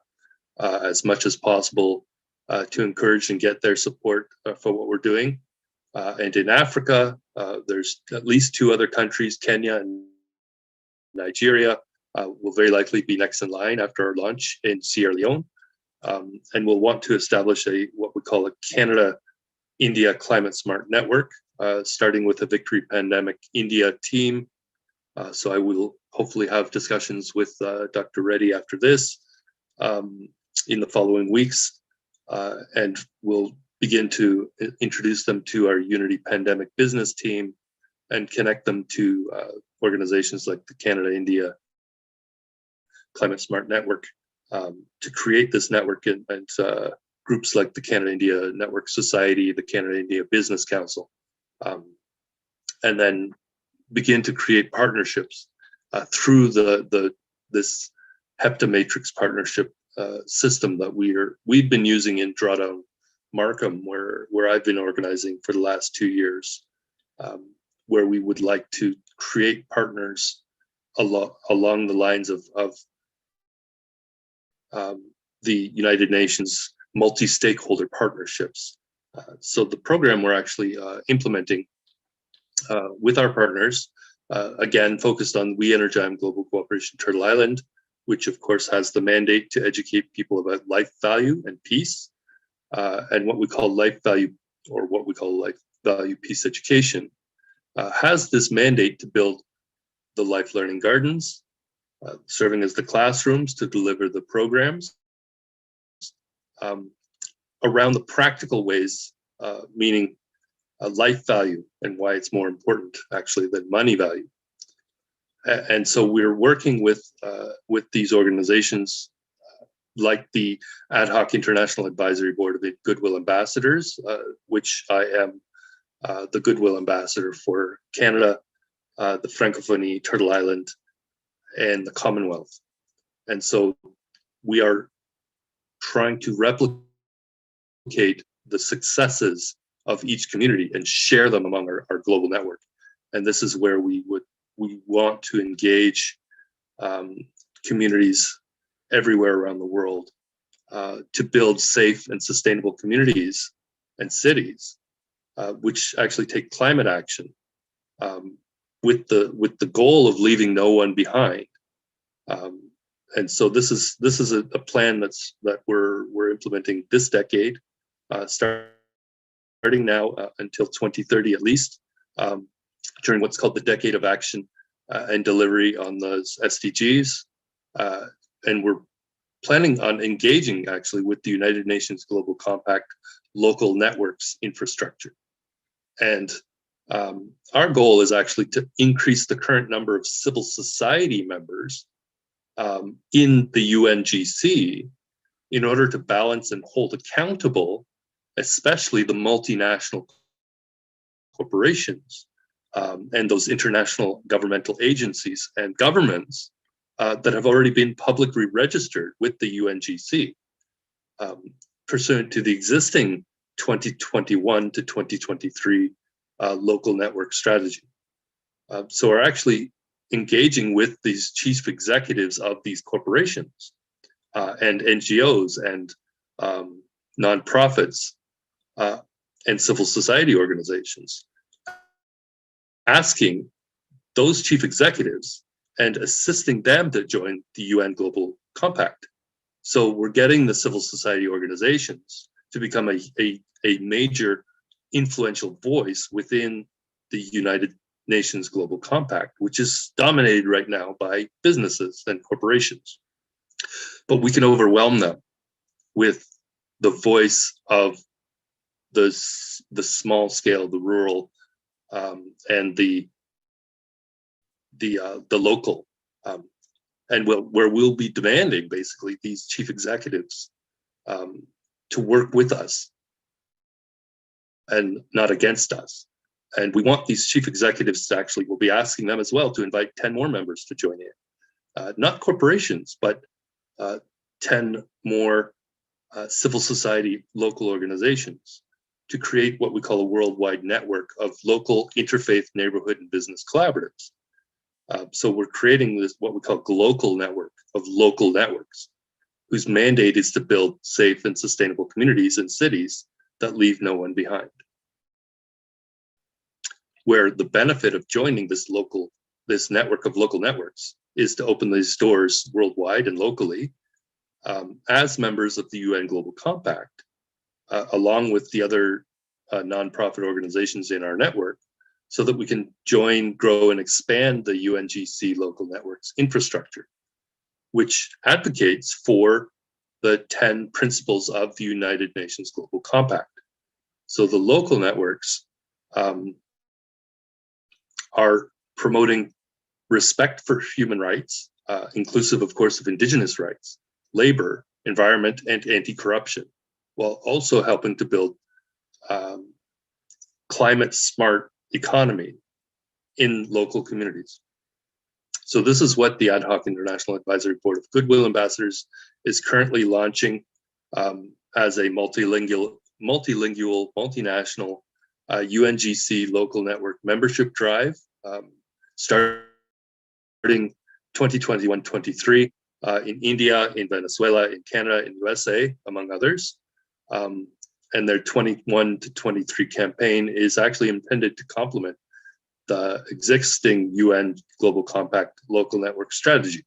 as much as possible to encourage and get their support for what we're doing. And in Africa, there's at least 2 other countries, Kenya and Nigeria, will very likely be next in line after our launch in Sierra Leone. And we'll want to establish what we call a Canada-India Climate Smart Network, starting with a Victory Pandemic India team. So I will hopefully have discussions with Dr. Reddy after this in the following weeks, and we'll begin to introduce them to our Unity Pandemic business team and connect them to organizations like the Canada-India Climate Smart Network to create this network, and groups like the Canada-India Network Society, the Canada-India Business Council, and then begin to create partnerships through this heptamatrix partnership system that we've been using in Drawdown Markham, where I've been organizing for the last 2 years, where we would like to create partners along the lines of the United Nations multi-stakeholder partnerships. So the program we're actually implementing with our partners, again, focused on We Energize Global Cooperation Turtle Island, which of course has the mandate to educate people about life value and peace, and what we call life value peace education, has this mandate to build the life learning gardens, serving as the classrooms to deliver the programs around the practical ways, meaning life value and why it's more important actually than money value. And so we're working with these organizations like the Ad Hoc International Advisory Board of Goodwill Ambassadors, which I am the Goodwill Ambassador for Canada, the Francophonie, Turtle Island, and the Commonwealth. And so we are trying to replicate the successes of each community and share them among our global network. And this is where we want to engage communities everywhere around the world to build safe and sustainable communities and cities, which actually take climate action with the goal of leaving no one behind. And so this is a plan that we're implementing this decade, starting now until 2030 at least, during what's called the Decade of Action and Delivery on those SDGs. And we're planning on engaging actually with the United Nations Global Compact local networks infrastructure. And our goal is actually to increase the current number of civil society members in the UNGC in order to balance and hold accountable, especially the multinational corporations and those international governmental agencies and governments that have already been publicly registered with the UNGC pursuant to the existing 2021 to 2023 local network strategy. So we're actually engaging with these chief executives of these corporations and NGOs and nonprofits and civil society organizations, asking those chief executives and assisting them to join the UN Global Compact. So we're getting the civil society organizations to become a major influential voice within the United Nations Global Compact, which is dominated right now by businesses and corporations. But we can overwhelm them with the voice of the small scale, the rural, and the local, and where we'll be demanding basically these chief executives to work with us and not against us. And we want these chief executives to actually, we'll be asking them as well to invite 10 more members to join in. Not corporations, but 10 more civil society local organizations to create what we call a worldwide network of local interfaith neighborhood and business collaboratives. So we're creating this, what we call global network of local networks, whose mandate is to build safe and sustainable communities and cities that leave no one behind. Where the benefit of joining this network of local networks is to open these doors worldwide and locally as members of the UN Global Compact, along with the other nonprofit organizations in our network, so that we can join, grow, and expand the UNGC local networks infrastructure, which advocates for the 10 principles of the United Nations Global Compact. So the local networks are promoting respect for human rights, inclusive, of course, of indigenous rights, labor, environment, and anti-corruption, while also helping to build climate-smart economy in local communities. So this is what the Ad Hoc International Advisory Board of Goodwill Ambassadors is currently launching as a multilingual, multinational UNGC local network membership drive, starting 2021-23 in India, in Venezuela, in Canada, in USA, among others. And their 21 to 23 campaign is actually intended to complement the existing UN Global Compact local network strategy.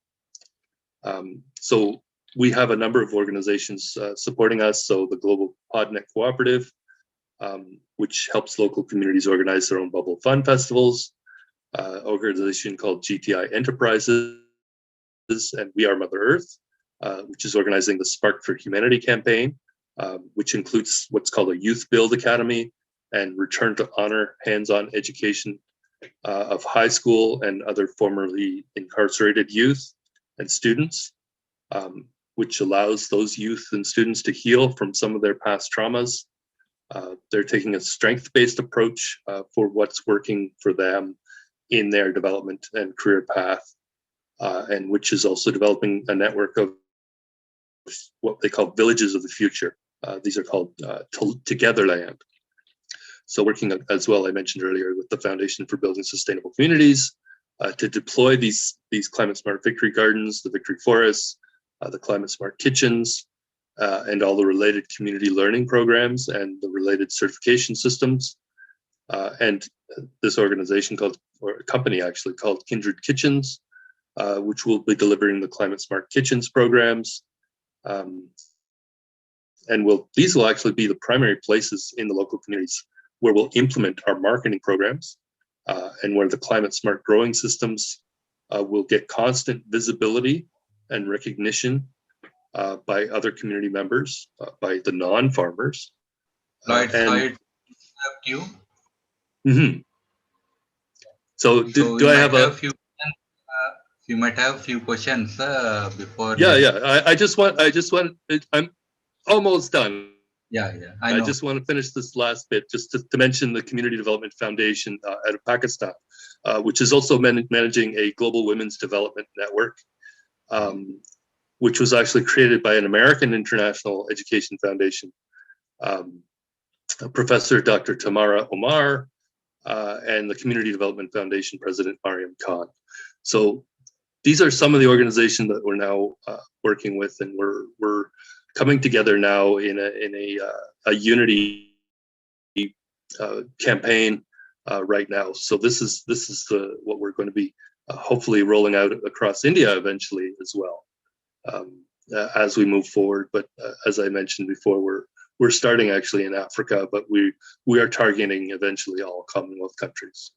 So we have a number of organizations supporting us. So the Global PodNet Cooperative, which helps local communities organize their own bubble fun festivals, organization called GTI Enterprises, and We Are Mother Earth, which is organizing the Spark for Humanity campaign, which includes what's called a Youth Build Academy and Return to Honor hands-on education of high school and other formerly incarcerated youth and students, which allows those youth and students to heal from some of their past traumas. They're taking a strength-based approach for what's working for them in their development and career path, and which is also developing a network of what they call villages of the future. These are called Togetherland. So working as well, I mentioned earlier, with the Foundation for Building Sustainable Communities to deploy these climate smart victory gardens, the victory forests, the climate smart kitchens, and all the related community learning programs and the related certification systems. And this organization or a company actually called Kindred Kitchens, which will be delivering the climate smart kitchens programs. And these will actually be the primary places in the local communities where we'll implement our marketing programs, and where the climate smart growing systems will get constant visibility and recognition by other community members, by the non-farmers. Lloyd, sorry to interrupt you. Mm-hmm. So do I have a few? You might have a few questions before. Yeah. I just want. I'm almost done. Yeah. I know. I just want to finish this last bit, just to mention the Community Development Foundation out of Pakistan, which is also managing a global women's development network, which was actually created by an American international education foundation, Professor Dr. Tamara Omar, and the Community Development Foundation President Mariam Khan. So these are some of the organizations that we're now working with, and we're coming together now in a unity campaign right now. So this is what we're going to be hopefully rolling out across India eventually as well, as we move forward. But as I mentioned before, we're starting actually in Africa, but we are targeting eventually all Commonwealth countries.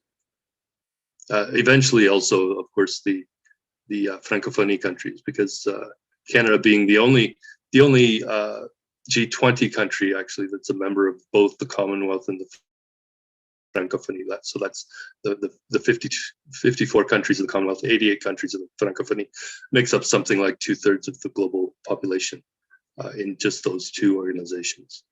Eventually also, of course, the Francophonie countries, because Canada being the only G20 country actually that's a member of both the Commonwealth and the Francophonie. So that's the 54 countries of the Commonwealth, 88 countries of the Francophonie, makes up something like 2/3 of the global population in just those two organizations.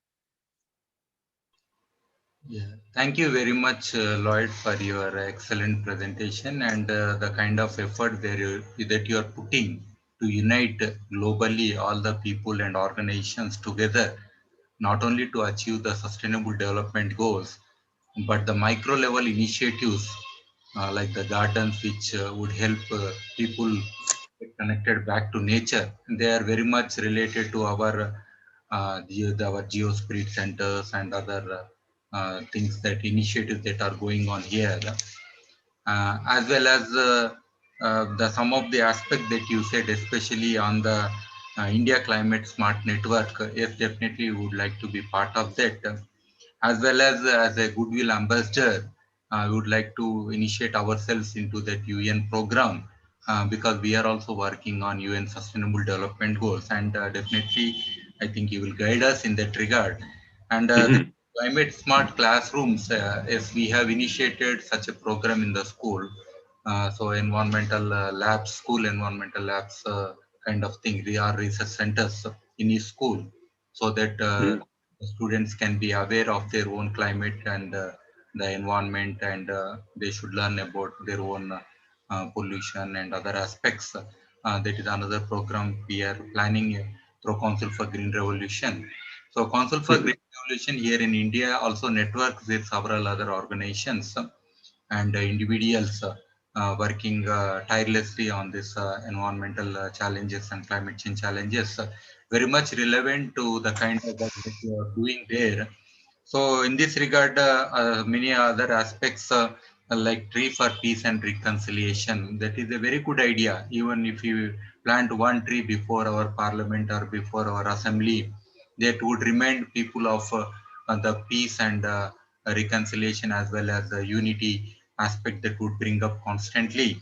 Yeah, thank you very much, Lloyd, for your excellent presentation and the kind of effort that you are putting to unite globally all the people and organizations together, not only to achieve the sustainable development goals, but the micro level initiatives like the gardens, which would help people get connected back to nature. They are very much related to our geospirit centers and other things, that initiatives that are going on here, as well as some of the aspects that you said, especially on the India Climate Smart Network. Yes, definitely would like to be part of that, as well as a goodwill ambassador. We would like to initiate ourselves into that UN program, because we are also working on UN Sustainable Development Goals, and definitely I think you will guide us in that regard. And the climate smart classrooms, yes, we have initiated such a program in the school. So environmental labs, school environmental labs kind of thing, they are research centers in each school, so that students can be aware of their own climate and the environment, and they should learn about their own pollution and other aspects. That is another program we are planning through Council for Green Revolution. So Council for Green Revolution here in India also networks with several other organizations and individuals working tirelessly on this environmental challenges and climate change challenges, very much relevant to the kind of work that you are doing there. So in this regard, many other aspects like Tree for Peace and Reconciliation, that is a very good idea. Even if you plant one tree before our parliament or before our assembly, that would remind people of the peace and reconciliation, as well as the unity aspect that would bring up constantly.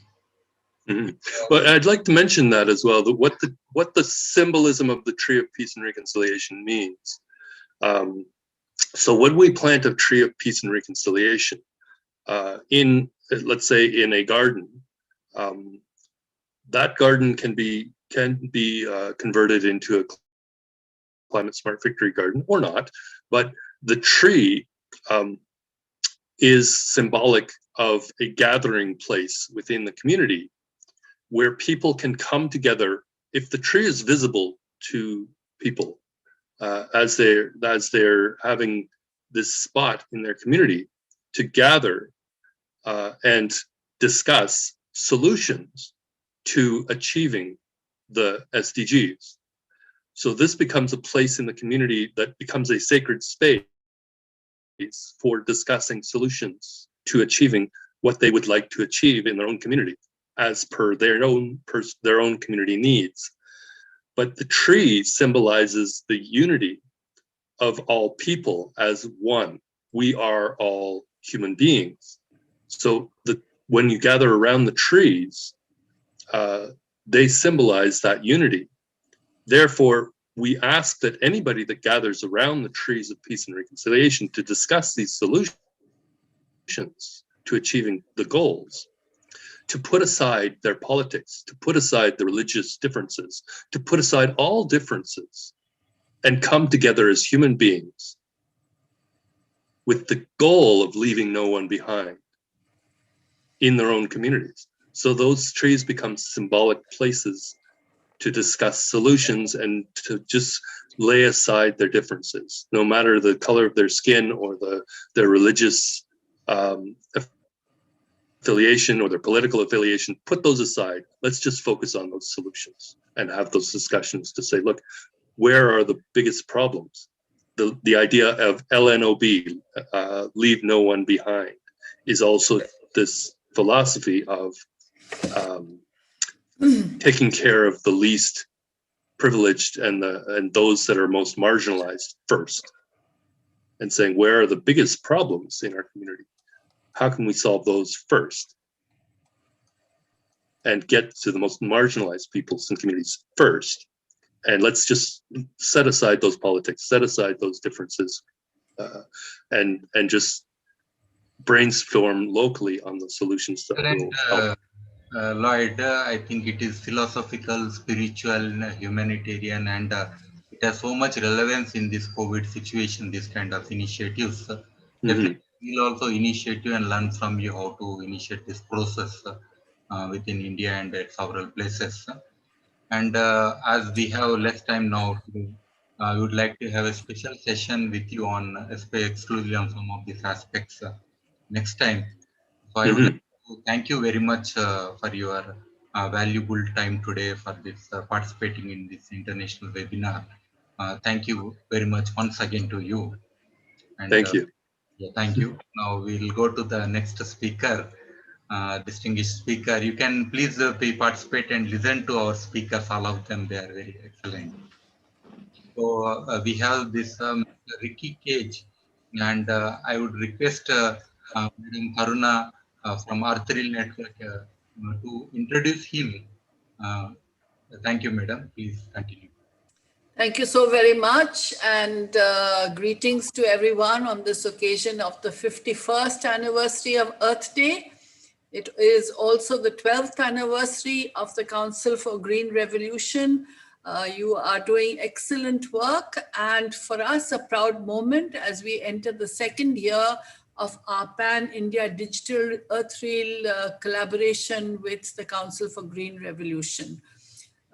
Well, I'd like to mention that as well, that what the symbolism of the Tree of Peace and Reconciliation means. So when we plant a tree of peace and reconciliation in, let's say, in a garden, that garden can be converted into a climate smart victory garden or not, but the tree is symbolic of a gathering place within the community where people can come together. If the tree is visible to people as they're having this spot in their community to gather and discuss solutions to achieving the SDGs. So this becomes a place in the community that becomes a sacred space for discussing solutions to achieving what they would like to achieve in their own community as per their own community needs. But the tree symbolizes the unity of all people as one. We are all human beings. So when you gather around the trees, they symbolize that unity. Therefore, we ask that anybody that gathers around the trees of peace and reconciliation to discuss these solutions to achieving the goals, to put aside their politics, to put aside the religious differences, to put aside all differences and come together as human beings with the goal of leaving no one behind in their own communities. So those trees become symbolic places to discuss solutions and to just lay aside their differences, no matter the color of their skin or their religious affiliation or their political affiliation. Put those aside. Let's just focus on those solutions and have those discussions to say, look, where are the biggest problems? The idea of LNOB, leave no one behind, is also this philosophy of taking care of the least privileged and those that are most marginalized first, and saying, where are the biggest problems in our community? How can we solve those first and get to the most marginalized peoples and communities first? And let's just set aside those politics, set aside those differences, and just brainstorm locally on the solutions that will help. Lloyd, I think it is philosophical, spiritual, humanitarian, and it has so much relevance in this COVID situation, this kind of initiatives. Definitely, we'll also initiate you and learn from you how to initiate this process within India and at several places. And as we have less time now, we would like to have a special session with you on exclusively on some of these aspects next time. So I would like to thank you very much for your valuable time today for this participating in this international webinar. Thank you very much once again to you. And, thank you. Yeah, thank you. Now we'll go to the next speaker. Distinguished speaker, you can please participate and listen to our speakers, all of them, they are very excellent. So we have this Ricky Cage, and I would request Madam Karuna from Earthreal Network to introduce him. Thank you, Madam. Please continue. Thank you so very much, and greetings to everyone on this occasion of the 51st anniversary of Earth Day. It is also the 12th anniversary of the Council for Green Revolution. You are doing excellent work, and for us, a proud moment as we enter the second year of our Pan-India Digital Earthreal collaboration with the Council for Green Revolution.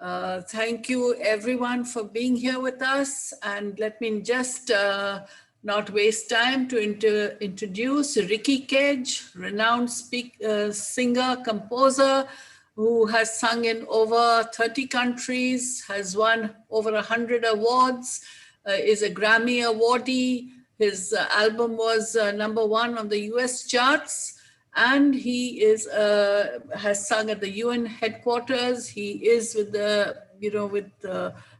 Thank you everyone for being here with us, and let me just not waste time to introduce Ricky Cage, renowned singer, composer, who has sung in over 30 countries, has won over 100 awards, is a Grammy awardee. His album was #1 on the US charts. And he is has sung at the UN headquarters. He is with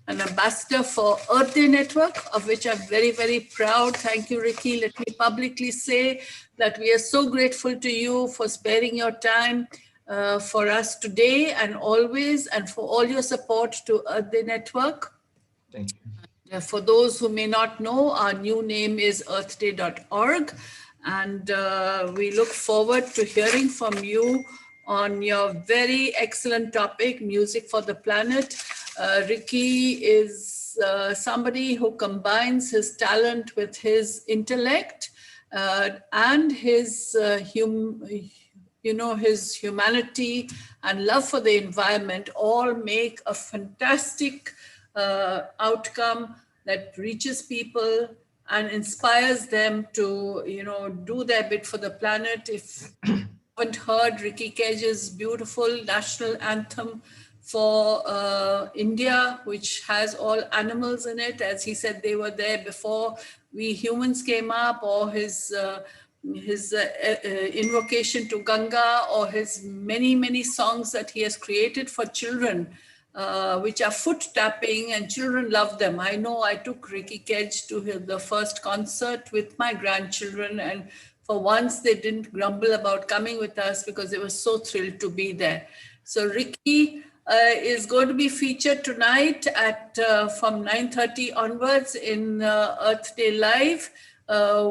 an ambassador for Earth Day Network, of which I'm very, very proud. Thank you, Ricky. Let me publicly say that we are so grateful to you for sparing your time for us today and always, and for all your support to Earth Day Network. Thank you. For those who may not know, our new name is earthday.org. And we look forward to hearing from you on your very excellent topic, Music for the Planet. Ricky is somebody who combines his talent with his intellect and his his humanity and love for the environment, all make a fantastic outcome that reaches people and inspires them to, do their bit for the planet. If you haven't heard Ricky Cage's beautiful national anthem for India, which has all animals in it, as he said, they were there before we humans came up, or his invocation to Ganga, or his many songs that he has created for children, which are foot tapping, and children love them. I know I took Ricky Cage to the first concert with my grandchildren, and for once they didn't grumble about coming with us because they were so thrilled to be there. So Ricky is going to be featured tonight at from 9:30 onwards in Earth Day Live,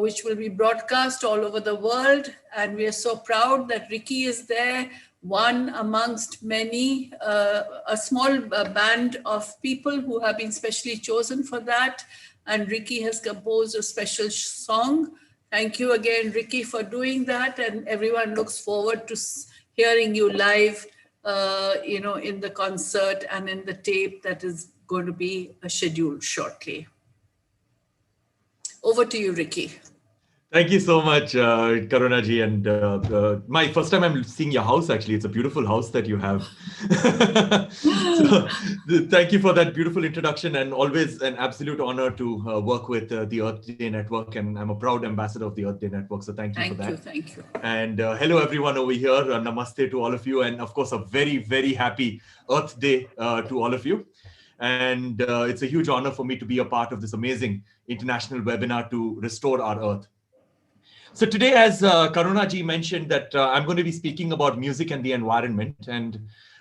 which will be broadcast all over the world. And we are so proud that Ricky is there, one amongst many, a small band of people who have been specially chosen for that. And Ricky has composed a special song. Thank you again, Ricky, for doing that. And everyone looks forward to hearing you live, in the concert and in the tape that is going to be scheduled shortly. Over to you, Ricky. Thank you so much, Karunaji. And my first time I'm seeing your house, actually. It's a beautiful house that you have. So, thank you for that beautiful introduction, and always an absolute honor to work with the Earth Day Network. And I'm a proud ambassador of the Earth Day Network. So thank you for that. Thank you. And hello, everyone over here. Namaste to all of you. And of course, a very, very happy Earth Day to all of you. And it's a huge honor for me to be a part of this amazing international webinar to restore our Earth. So today, as Karunaji mentioned, that I'm going to be speaking about music and the environment. And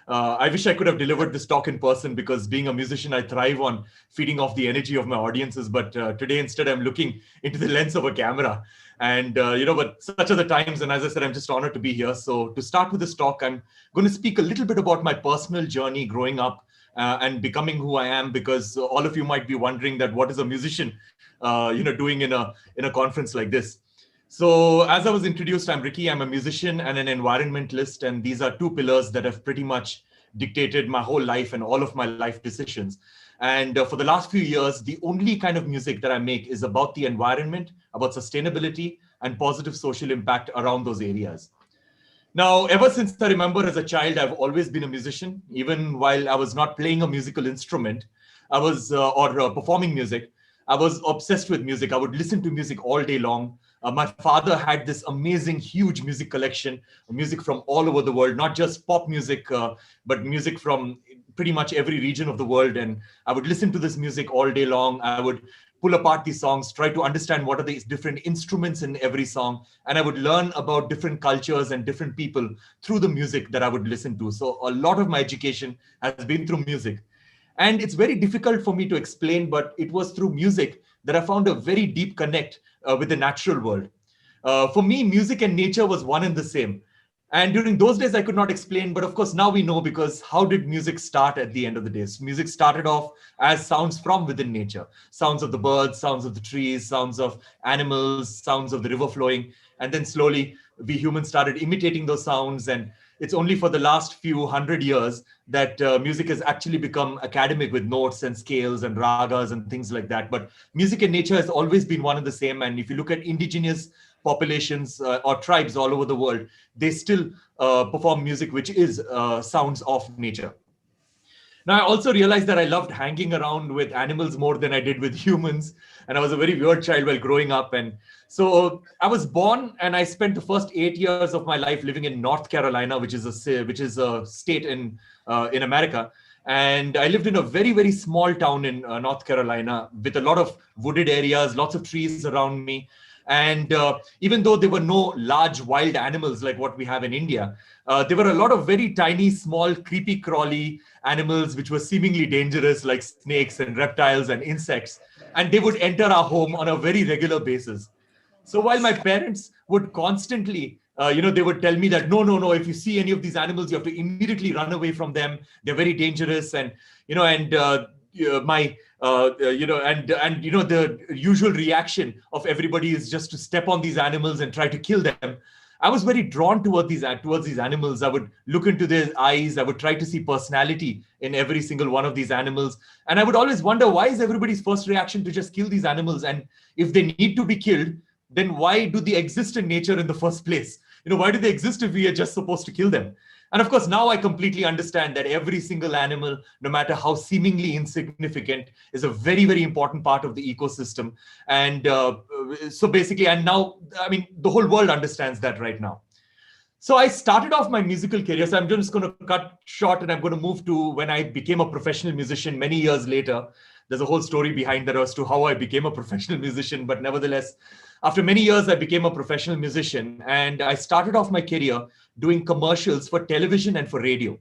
I wish I could have delivered this talk in person, because being a musician, I thrive on feeding off the energy of my audiences. But today, instead, I'm looking into the lens of a camera. And, but such are the times. And as I said, I'm just honored to be here. So to start with this talk, I'm going to speak a little bit about my personal journey growing up and becoming who I am, because all of you might be wondering that what is a musician, doing in a conference like this. So as I was introduced, I'm Ricky. I'm a musician and an environmentalist. And these are two pillars that have pretty much dictated my whole life and all of my life decisions. And for the last few years, the only kind of music that I make is about the environment, about sustainability and positive social impact around those areas. Now, ever since I remember as a child, I've always been a musician. Even while I was not playing a musical instrument, I was performing music, I was obsessed with music. I would listen to music all day long. My father had this amazing, huge music collection, music from all over the world, not just pop music, but music from pretty much every region of the world. And I would listen to this music all day long. I would pull apart these songs, try to understand what are the different instruments in every song. And I would learn about different cultures and different people through the music that I would listen to. So a lot of my education has been through music. And it's very difficult for me to explain, but it was through music that I found a very deep connect with the natural world. For me, music and nature was one and the same. And during those days, I could not explain, but of course now we know, because how did music start at the end of the day? So music started off as sounds from within nature, sounds of the birds, sounds of the trees, sounds of animals, sounds of the river flowing. And then slowly we humans started imitating those sounds. And it's only for the last few hundred years that music has actually become academic with notes and scales and ragas and things like that. But music and nature has always been one and the same. And if you look at indigenous populations or tribes all over the world, they still perform music which is sounds of nature. Now, I also realized that I loved hanging around with animals more than I did with humans. And I was a very weird child while growing up. And so I was born and I spent the first 8 years of my life living in North Carolina, which is a state in America. And I lived in a very, very small town in North Carolina with a lot of wooded areas, lots of trees around me. And even though there were no large wild animals like what we have in India, there were a lot of very tiny, small, creepy, crawly animals which were seemingly dangerous, like snakes and reptiles and insects. And they would enter our home on a very regular basis. So while my parents would constantly, they would tell me that, no, if you see any of these animals, you have to immediately run away from them. They're very dangerous. And, the usual reaction of everybody is just to step on these animals and try to kill them. I was very drawn towards these animals. I would look into their eyes. I would try to see personality in every single one of these animals. And I would always wonder, why is everybody's first reaction to just kill these animals? And if they need to be killed, then why do they exist in nature in the first place? Why do they exist if we are just supposed to kill them? And of course, now I completely understand that every single animal, no matter how seemingly insignificant, is a very, very important part of the ecosystem. And so basically, and now, I mean, the whole world understands that right now. So I started off my musical career. So I'm just going to cut short and I'm going to move to when I became a professional musician many years later. There's a whole story behind that as to how I became a professional musician. But nevertheless, after many years, I became a professional musician. And I started off my career doing commercials for television and for radio.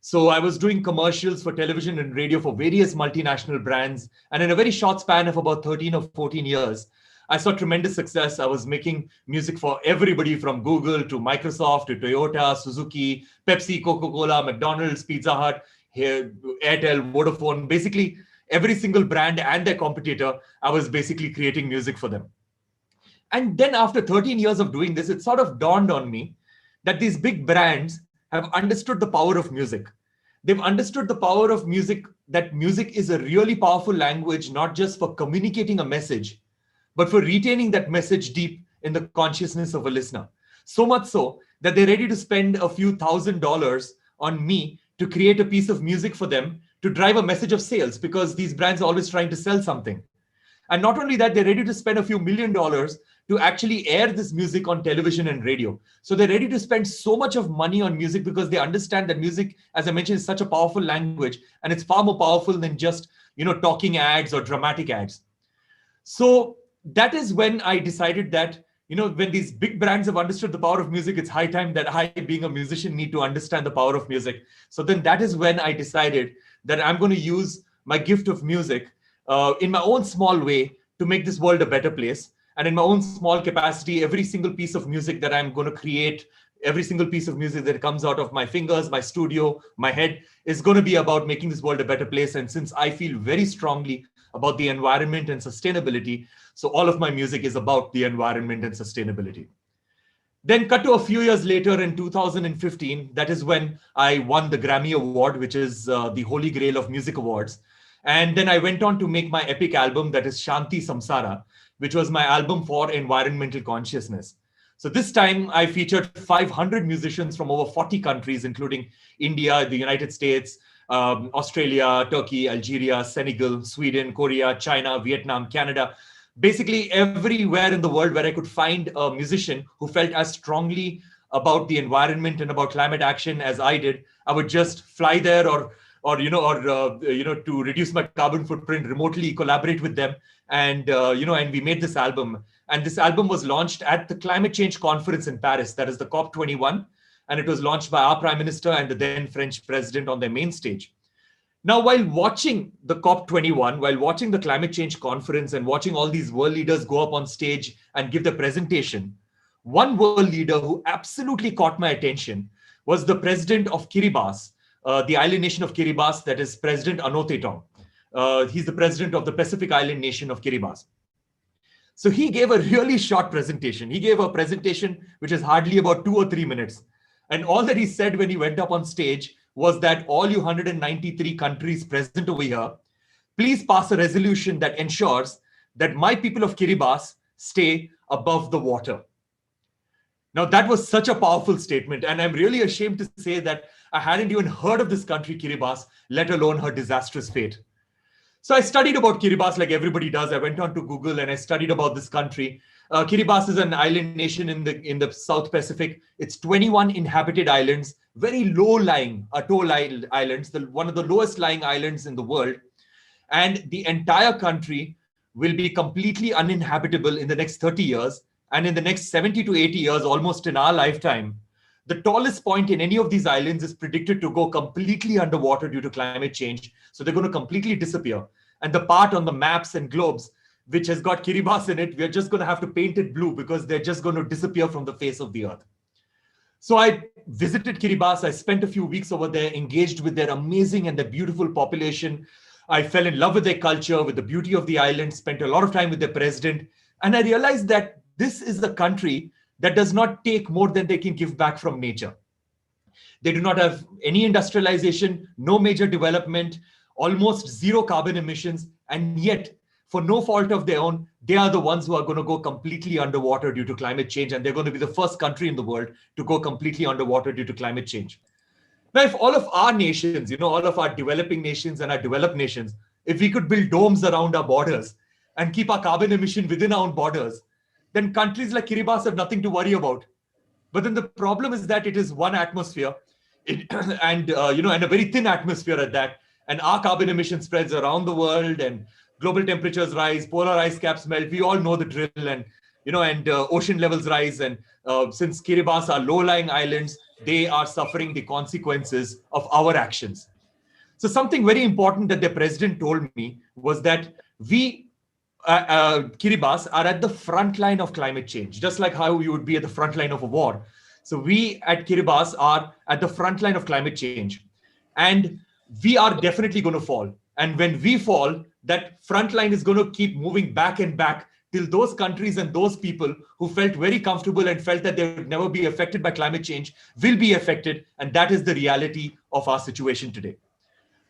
So I was doing commercials for television and radio for various multinational brands. And in a very short span of about 13 or 14 years, I saw tremendous success. I was making music for everybody from Google to Microsoft to Toyota, Suzuki, Pepsi, Coca-Cola, McDonald's, Pizza Hut, Airtel, Vodafone, basically every single brand and their competitor. I was basically creating music for them. And then after 13 years of doing this, it sort of dawned on me that these big brands have understood the power of music. They've understood the power of music, that music is a really powerful language, not just for communicating a message, but for retaining that message deep in the consciousness of a listener. So much so that they're ready to spend a few $1,000s on me to create a piece of music for them to drive a message of sales, because these brands are always trying to sell something. And not only that, they're ready to spend a few $1 million to actually air this music on television and radio. So they're ready to spend so much of money on music because they understand that music, as I mentioned, is such a powerful language, and it's far more powerful than just, talking ads or dramatic ads. So that is when I decided that, when these big brands have understood the power of music, it's high time that I, being a musician, need to understand the power of music. So then that is when I decided that I'm going to use my gift of music in my own small way to make this world a better place. And in my own small capacity, every single piece of music that I'm going to create, every single piece of music that comes out of my fingers, my studio, my head, is going to be about making this world a better place. And since I feel very strongly about the environment and sustainability, so all of my music is about the environment and sustainability. Then cut to a few years later in 2015, that is when I won the Grammy Award, which is the holy grail of music awards. And then I went on to make my epic album, that is Shanti Samsara, which was my album for environmental consciousness. So this time I featured 500 musicians from over 40 countries, including India, the United States, Australia, Turkey, Algeria, Senegal, Sweden, Korea, China, Vietnam, Canada, basically everywhere in the world where I could find a musician who felt as strongly about the environment and about climate action as I did. I would just fly there or to reduce my carbon footprint, remotely collaborate with them. And, and we made this album. And this album was launched at the climate change conference in Paris, that is the COP21. And it was launched by our Prime Minister and the then French President on their main stage. Now, while watching the COP21, while watching the climate change conference and watching all these world leaders go up on stage and give their presentation, one world leader who absolutely caught my attention was the president of Kiribati, the island nation of Kiribati, that is President Anotetong. He's the president of the Pacific Island nation of Kiribati. So he gave a really short presentation. He gave a presentation which is hardly about 2 or 3 minutes. And all that he said when he went up on stage was that all you 193 countries present over here, please pass a resolution that ensures that my people of Kiribati stay above the water. Now, that was such a powerful statement. And I'm really ashamed to say that I hadn't even heard of this country, Kiribati, let alone her disastrous fate. So I studied about Kiribati like everybody does. I went on to Google and I studied about this country. Kiribati is an island nation in the South Pacific. It's 21 inhabited islands, very low-lying atoll islands, one of the lowest-lying islands in the world. And the entire country will be completely uninhabitable in the next 30 years. And in the next 70 to 80 years, almost in our lifetime, the tallest point in any of these islands is predicted to go completely underwater due to climate change. So they're going to completely disappear. And the part on the maps and globes, which has got Kiribati in it, we're just going to have to paint it blue because they're just going to disappear from the face of the earth. So I visited Kiribati. I spent a few weeks over there, engaged with their amazing and their beautiful population. I fell in love with their culture, with the beauty of the island, spent a lot of time with their president. And I realized that this is the country that does not take more than they can give back from nature. They do not have any industrialization, no major development, almost zero carbon emissions, and yet, for no fault of their own, they are the ones who are going to go completely underwater due to climate change, and they're going to be the first country in the world to go completely underwater due to climate change. Now, if all of our nations, all of our developing nations and our developed nations, if we could build domes around our borders and keep our carbon emission within our own borders, then countries like Kiribati have nothing to worry about. But then the problem is that it is one atmosphere, and a very thin atmosphere at that. And our carbon emission spreads around the world, and global temperatures rise, polar ice caps melt. We all know the drill, and ocean levels rise. And since Kiribati are low-lying islands, they are suffering the consequences of our actions. So something very important that the president told me was that we Kiribati are at the front line of climate change, just like how you would be at the front line of a war. So we at Kiribati are at the front line of climate change, and we are definitely going to fall. And when we fall, that front line is going to keep moving back and back till those countries and those people who felt very comfortable and felt that they would never be affected by climate change will be affected. And that is the reality of our situation today.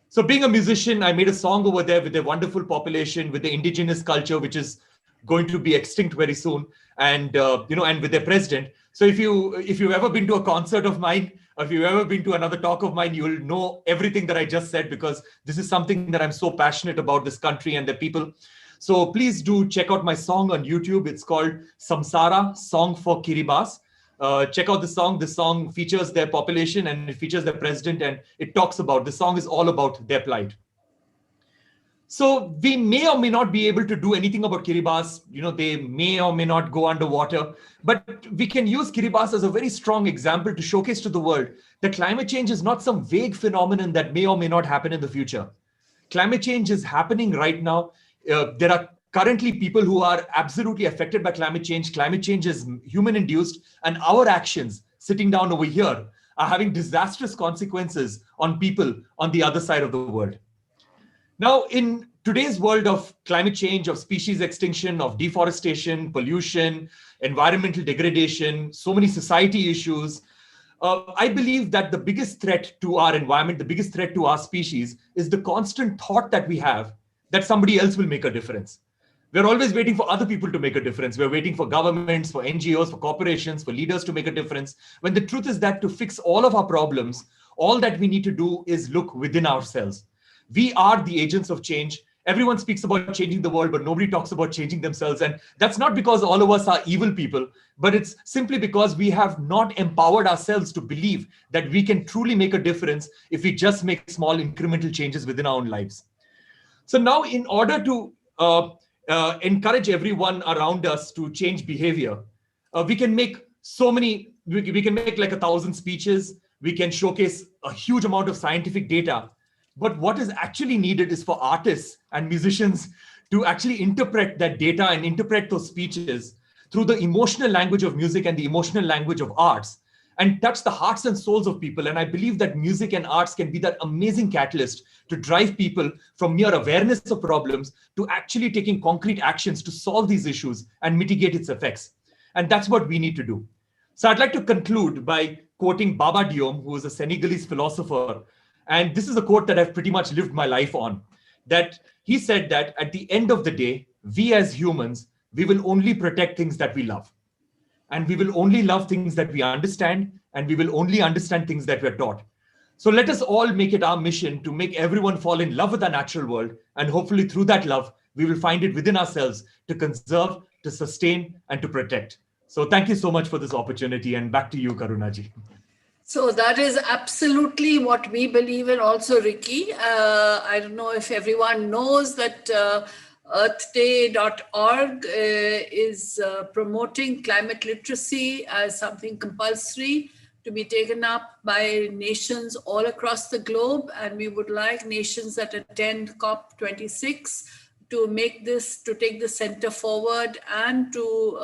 So being a musician, I made a song over there with a wonderful population, with the indigenous culture, which is going to be extinct very soon, and and with their president. So if you've ever been to a concert of mine, or if you've ever been to another talk of mine, you will know everything that I just said, because this is something that I'm so passionate about, this country and the people. So please do check out my song on YouTube. It's called Samsara, Song for Kiribati. Check out the song. The song features their population and it features their president, and it talks about, the song is all about their plight. So we may or may not be able to do anything about Kiribati. They may or may not go underwater, but we can use Kiribati as a very strong example to showcase to the world that climate change is not some vague phenomenon that may or may not happen in the future. Climate change is happening right now. There are currently people who are absolutely affected by climate change. Climate change is human induced, and our actions sitting down over here are having disastrous consequences on people on the other side of the world. Now, in today's world of climate change, of species extinction, of deforestation, pollution, environmental degradation, so many society issues, I believe that the biggest threat to our environment, the biggest threat to our species, is the constant thought that we have that somebody else will make a difference. We're always waiting for other people to make a difference. We're waiting for governments, for NGOs, for corporations, for leaders to make a difference. When the truth is that to fix all of our problems, all that we need to do is look within ourselves. We are the agents of change. Everyone speaks about changing the world, but nobody talks about changing themselves. And that's not because all of us are evil people, but it's simply because we have not empowered ourselves to believe that we can truly make a difference if we just make small incremental changes within our own lives. So now, in order to encourage everyone around us to change behavior, we can make we can make like 1,000 speeches. We can showcase a huge amount of scientific data. But what is actually needed is for artists and musicians to actually interpret that data and interpret those speeches through the emotional language of music and the emotional language of arts, and touch the hearts and souls of people. And I believe that music and arts can be that amazing catalyst to drive people from mere awareness of problems to actually taking concrete actions to solve these issues and mitigate its effects. And that's what we need to do. So I'd like to conclude by quoting Baba Diom, who is a Senegalese philosopher. And this is a quote that I've pretty much lived my life on, that he said that at the end of the day, we as humans, we will only protect things that we love. And we will only love things that we understand, and we will only understand things that we're taught. So let us all make it our mission to make everyone fall in love with our natural world. And hopefully through that love, we will find it within ourselves to conserve, to sustain, and to protect. So thank you so much for this opportunity, and back to you, Karunaji. So that is absolutely what we believe in also, Ricky. I don't know if everyone knows that earthday.org is promoting climate literacy as something compulsory to be taken up by nations all across the globe. And we would like nations that attend COP26 to make this, to take the center forward and to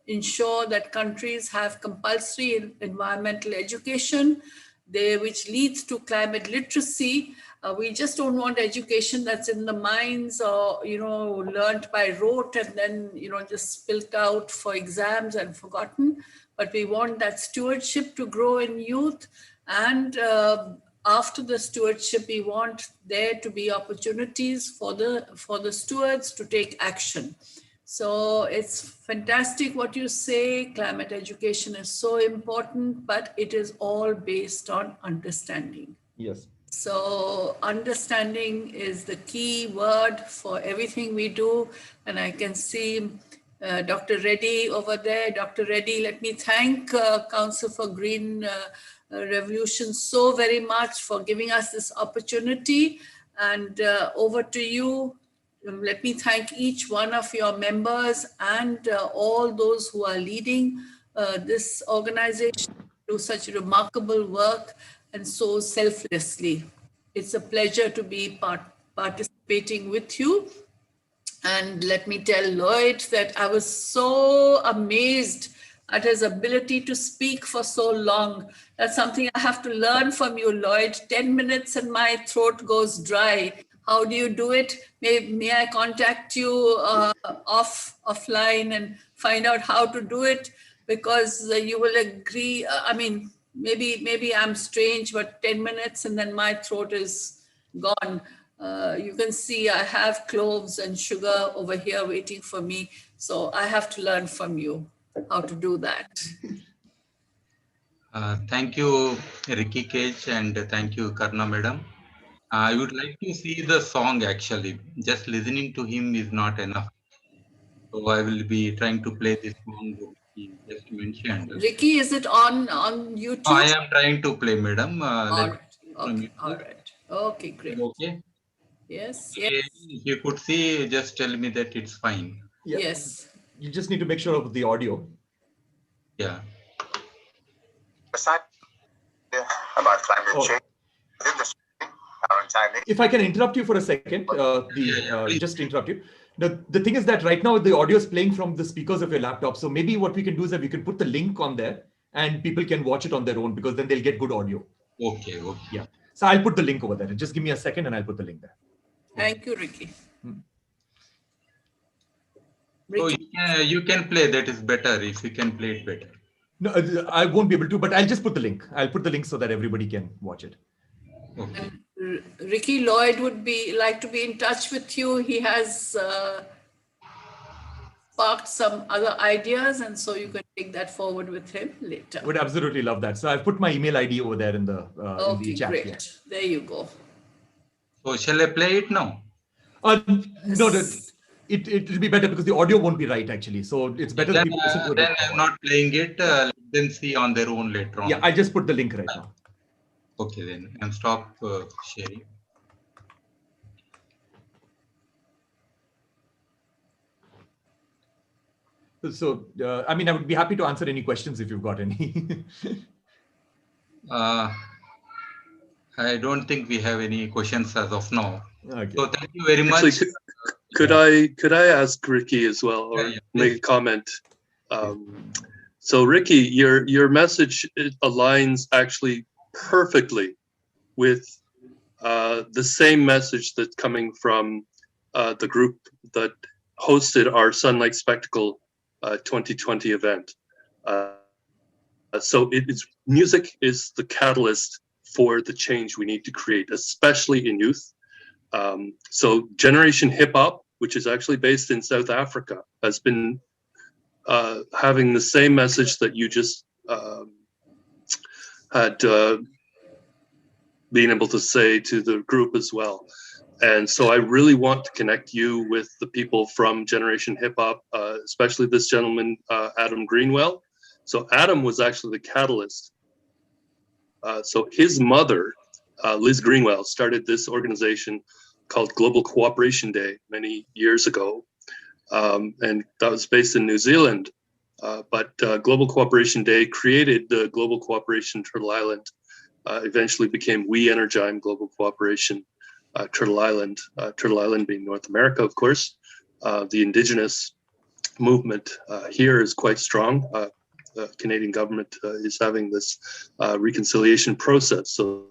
ensure that countries have compulsory environmental education. which leads to climate literacy. We just don't want education that's in the minds or, learnt by rote and then, just spilt out for exams and forgotten. But we want that stewardship to grow in youth. And after the stewardship, we want there to be opportunities for the stewards to take action. So it's fantastic what you say. Climate education is so important, but it is all based on understanding. Yes. So understanding is the key word for everything we do. And I can see Dr. Reddy over there. Dr. Reddy, let me thank Council for Green Revolution so very much for giving us this opportunity. And over to you. Let me thank each one of your members and all those who are leading this organization to do such remarkable work and so selflessly. It's a pleasure to be participating with you. And let me tell Lloyd that I was so amazed at his ability to speak for so long. That's something I have to learn from you, Lloyd. 10 minutes and my throat goes dry. How do you do it? May I contact you offline and find out how to do it? Because you will agree. Maybe I'm strange, but 10 minutes and then my throat is gone. You can see I have cloves and sugar over here waiting for me. So I have to learn from you how to do that. Thank you, Ricky Cage, and thank you, Karna Madam. I would like to see the song actually. Just listening to him is not enough. So I will be trying to play this song that he just mentioned. Ricky, is it on YouTube? I am trying to play, Madam. All right. Okay, great. Okay. Yes. If you could see, just tell me that it's fine. Yeah. Yes. You just need to make sure of the audio. Yeah. About climate change. If I can interrupt you for a second, just interrupt you. The thing is that right now the audio is playing from the speakers of your laptop. So maybe what we can do is that we can put the link on there and people can watch it on their own because then they'll get good audio. Okay. Yeah. So I'll put the link over there. Just give me a second and I'll put the link there. Thank you, Ricky. So you can play. That is better. If you can play it better. No, I won't be able to, but I'll just put the link. I'll put the link so that everybody can watch it. Okay. And Ricky, Lloyd would like to be in touch with you. He has sparked some other ideas, and so you can take that forward with him later. Would absolutely love that. So I've put my email ID over there in the chat. Great. Yeah. There you go. So shall I play it now? No, it'll be better because the audio won't be right actually. So it's better that people listen to it. Then I'm not playing it. Let them see on their own later on. Yeah, I just put the link right now. Okay, then and stop sharing. So, I would be happy to answer any questions if you've got any. I don't think we have any questions as of now. Okay. So thank you very much. Actually, could I ask Ricky as well, or make a comment? So Ricky, your message aligns actually perfectly with the same message that's coming from the group that hosted our Sunlight Spectacle 2020 event. So music is the catalyst for the change we need to create, especially in youth. So Generation Hip Hop, which is actually based in South Africa, has been having the same message that you just had been able to say to the group as well. And so I really want to connect you with the people from Generation Hip Hop, especially this gentleman, Adam Greenwell. So Adam was actually the catalyst. So his mother, Liz Greenwell, started this organization called Global Cooperation Day many years ago. And that was based in New Zealand. But Global Cooperation Day created the Global Cooperation Turtle Island, eventually became We Energime Global Cooperation Turtle Island being North America, of course. The indigenous movement here is quite strong. Canadian government is having this reconciliation process. So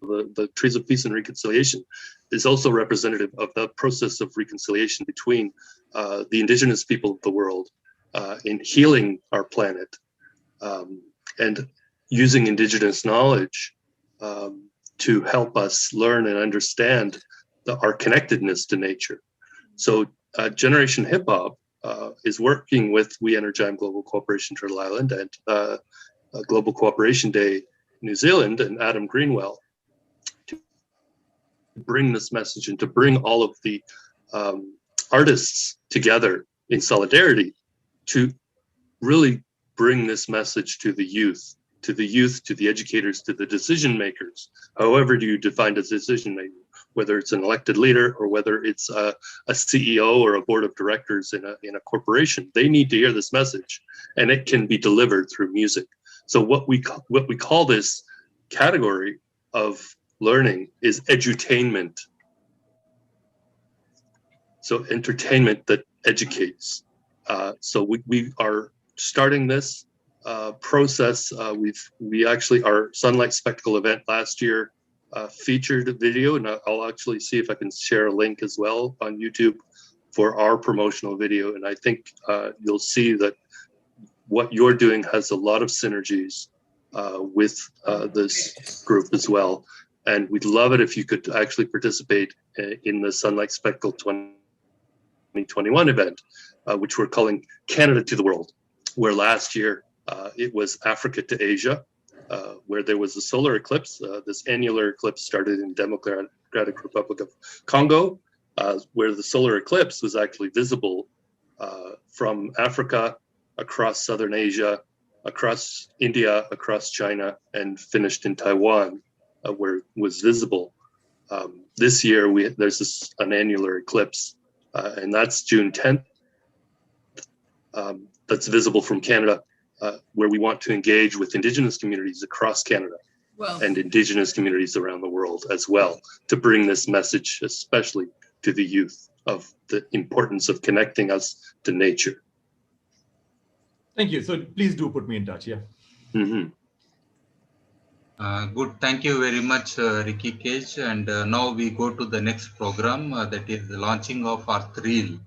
the Trees of Peace and Reconciliation is also representative of the process of reconciliation between the Indigenous people of the world in healing our planet and using Indigenous knowledge to help us learn and understand our connectedness to nature. So Generation Hip Hop is working with We Energime Global Cooperation Turtle Island and Global Cooperation Day New Zealand and Adam Greenwell to bring this message and to bring all of the artists together in solidarity to really bring this message to the youth, to the educators, to the decision makers, however do you define a decision maker, whether it's an elected leader or whether it's a CEO or a board of directors in a corporation. They need to hear this message, and it can be delivered through music. So what we call this category of learning is edutainment. So entertainment that educates. So we are starting this process. We actually, our Sunlight Spectacle event last year featured a video, and I'll actually see if I can share a link as well on YouTube for our promotional video. And I think you'll see that what you're doing has a lot of synergies with this group as well. And we'd love it if you could actually participate in the Sunlight Spectacle 2021 event, which we're calling Canada to the World, where last year it was Africa to Asia, where there was a solar eclipse. This annular eclipse started in Democratic Republic of Congo, where the solar eclipse was actually visible from Africa, across Southern Asia, across India, across China, and finished in Taiwan, where it was visible. This year, there's an annular eclipse, and that's June 10th. That's visible from Canada, where we want to engage with Indigenous communities across Canada and Indigenous communities around the world as well, to bring this message, especially to the youth, of the importance of connecting us to nature. Thank you. So please do put me in touch. Yeah. Mm-hmm. Good. Thank you very much, Ricky Cage. And now we go to the next program, that is the launching of Earth Reel.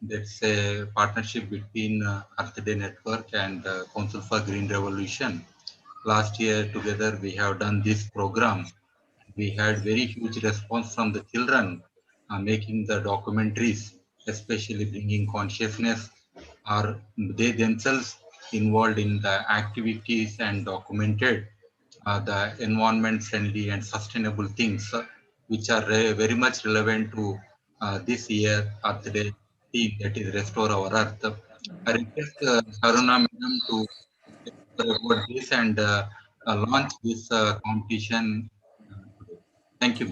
That's a partnership between Earth Day Network and Council for Green Revolution. Last year together we have done this program. We had very huge response from the children making the documentaries, especially bringing consciousness, or they themselves involved in the activities and documented the environment friendly and sustainable things, which are very much relevant to this year Earth Day theme, that is Restore Our Earth. I request Karuna Madam to talk about this and launch this competition today. Thank you.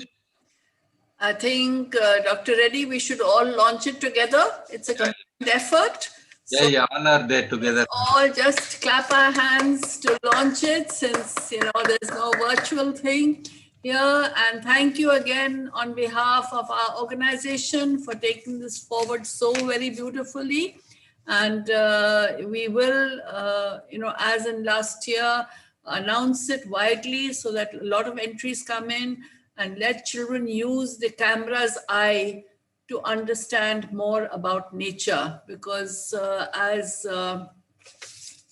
I think, Dr. Reddy, we should all launch it together. It's a combined effort. Yeah, all are there together. All just clap our hands to launch it, since there's no virtual thing here. And thank you again on behalf of our organization for taking this forward so very beautifully. And we will, as in last year, announce it widely so that a lot of entries come in, and let children use the camera's eye to understand more about nature. Because as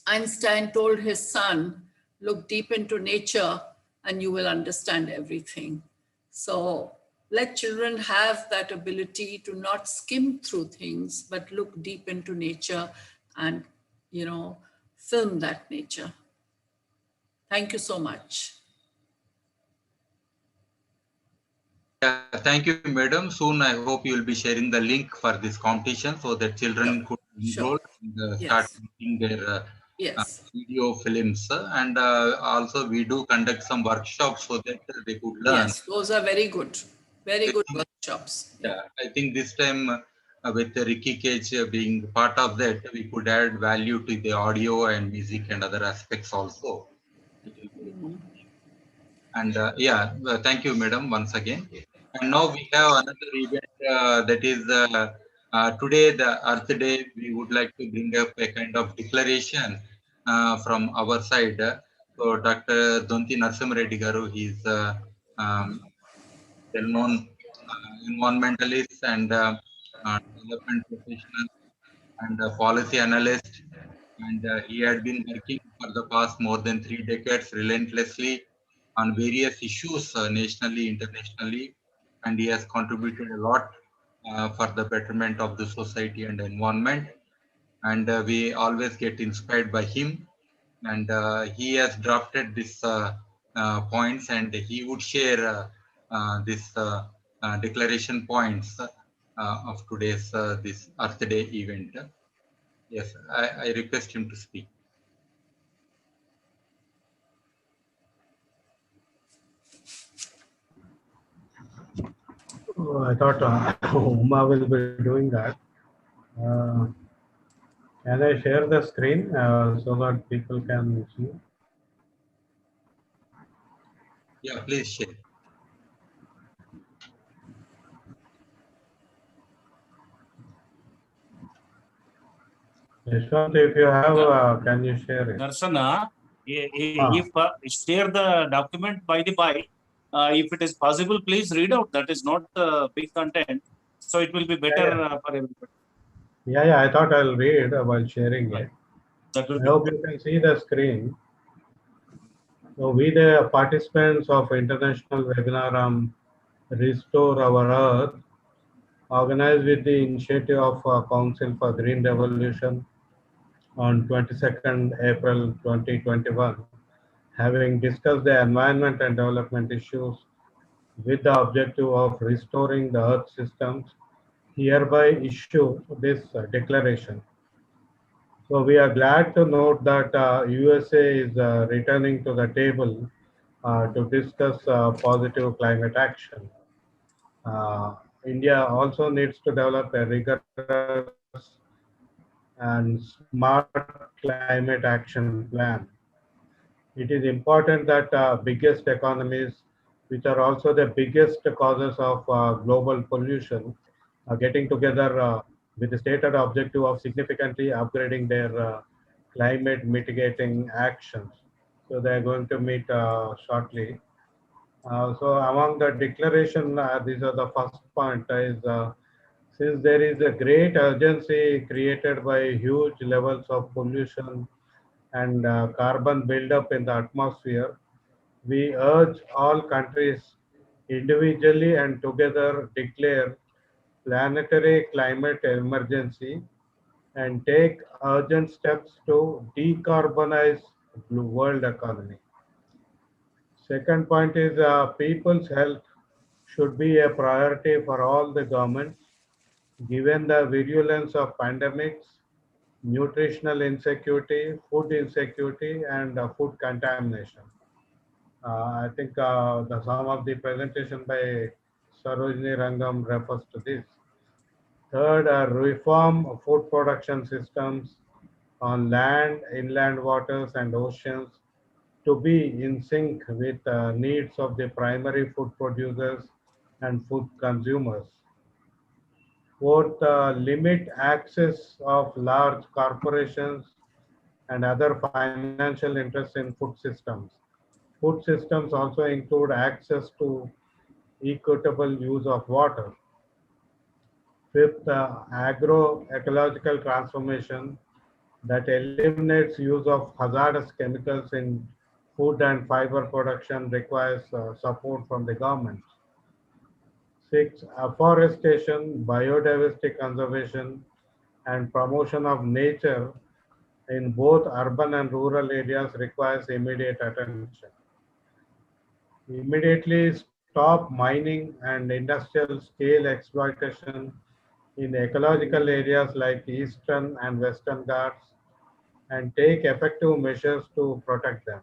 Einstein told his son, look deep into nature and you will understand everything. So let children have that ability to not skim through things, but look deep into nature and, film that nature. Thank you so much. Thank you, madam. Soon I hope you will be sharing the link for this competition so that children could enroll and start making their video films. And also we do conduct some workshops so that they could learn. Yes, those are very good. Very good workshops. Yeah, I think this time with Ricky Cage being part of that, we could add value to the audio and music and other aspects also. And thank you, madam, once again. And now we have another event that is today, the Earth Day. We would like to bring up a kind of declaration from our side. So Dr. Donti Narasimha Garu, he is well-known environmentalist and development professional and policy analyst, and he had been working for the past more than 3 decades relentlessly on various issues nationally, internationally, and he has contributed a lot for the betterment of the society and environment. And we always get inspired by him. And he has drafted these points, and he would share this declaration points of today's this Earth Day event. Yes, I request him to speak. I thought Uma will be doing that. Uh, can I share the screen so that people can see? Yeah, please share. Yashwant, if you have, can you share it? Darsana, if share the document by the by, if it is possible, please read out. That is not big content, so it will be better for everybody. Yeah, I thought I'll read while sharing it. That will I be hope you can see the screen. So we, the participants of international webinar on Restore Our Earth, organized with the initiative of Council for Green Revolution on 22nd April 2021, having discussed the environment and development issues with the objective of restoring the Earth systems, hereby issue this declaration. So we are glad to note that USA is returning to the table to discuss positive climate action. Uh, India also needs to develop a rigorous and smart climate action plan. It is important that biggest economies, which are also the biggest causes of global pollution, are getting together with the stated objective of significantly upgrading their climate mitigating actions. So they are going to meet shortly. So among the declaration, these are the first point is since there is a great urgency created by huge levels of pollution and carbon buildup in the atmosphere, we urge all countries individually and together declare planetary climate emergency and take urgent steps to decarbonize the world economy. Second point is people's health should be a priority for all the governments given the virulence of pandemics, nutritional insecurity, food insecurity, and food contamination. I think some of the presentation by Sarojini Rangam refers to this. Third, reform food production systems on land, inland waters, and oceans to be in sync with needs of the primary food producers and food consumers. Fourth, limit access of large corporations and other financial interests in food systems. Food systems also include access to equitable use of water. Fifth, agroecological transformation that eliminates use of hazardous chemicals in food and fiber production requires support from the government. Six, afforestation, biodiversity conservation, and promotion of nature in both urban and rural areas requires immediate attention. Immediately stop mining and industrial scale exploitation in ecological areas like Eastern and Western Ghats and take effective measures to protect them.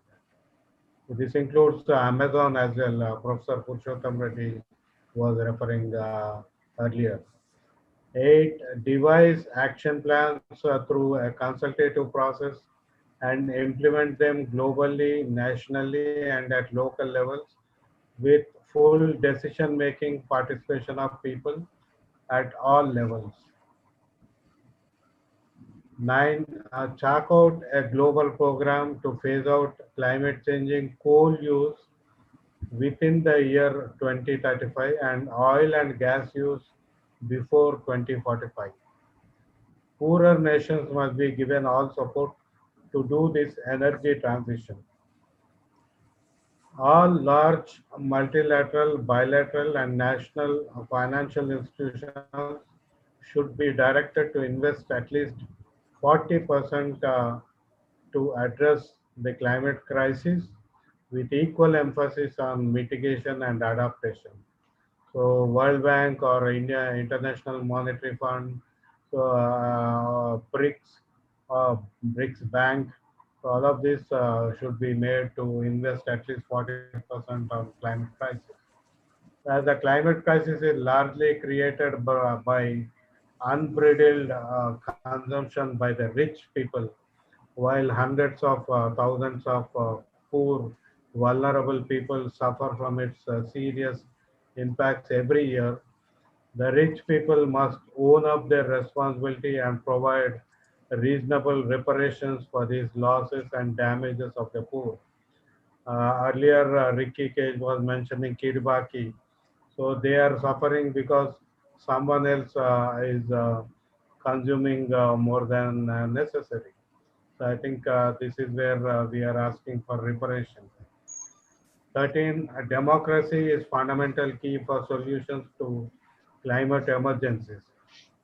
This includes Amazon as well. Professor Purushottam Reddy was referring earlier. Eight, devise action plans through a consultative process and implement them globally, nationally, and at local levels with full decision-making participation of people at all levels. 9. Chalk out a global program to phase out climate changing coal use within the year 2035 and oil and gas use before 2045. Poorer nations must be given all support to do this energy transition. All large multilateral, bilateral, and national financial institutions should be directed to invest at least 40% to address the climate crisis with equal emphasis on mitigation and adaptation. So World Bank or India International Monetary Fund, so BRICS Bank, so all of this should be made to invest at least 40% on climate crisis. As the climate crisis is largely created by unbridled consumption by the rich people, while hundreds of thousands of poor, vulnerable people suffer from its serious impacts every year, the rich people must own up their responsibility and provide reasonable reparations for these losses and damages of the poor. Earlier, Ricky Cage was mentioning Kiribati. So they are suffering because someone else is consuming more than necessary. So I think this is where we are asking for reparation. 13. Democracy is fundamental key for solutions to climate emergencies.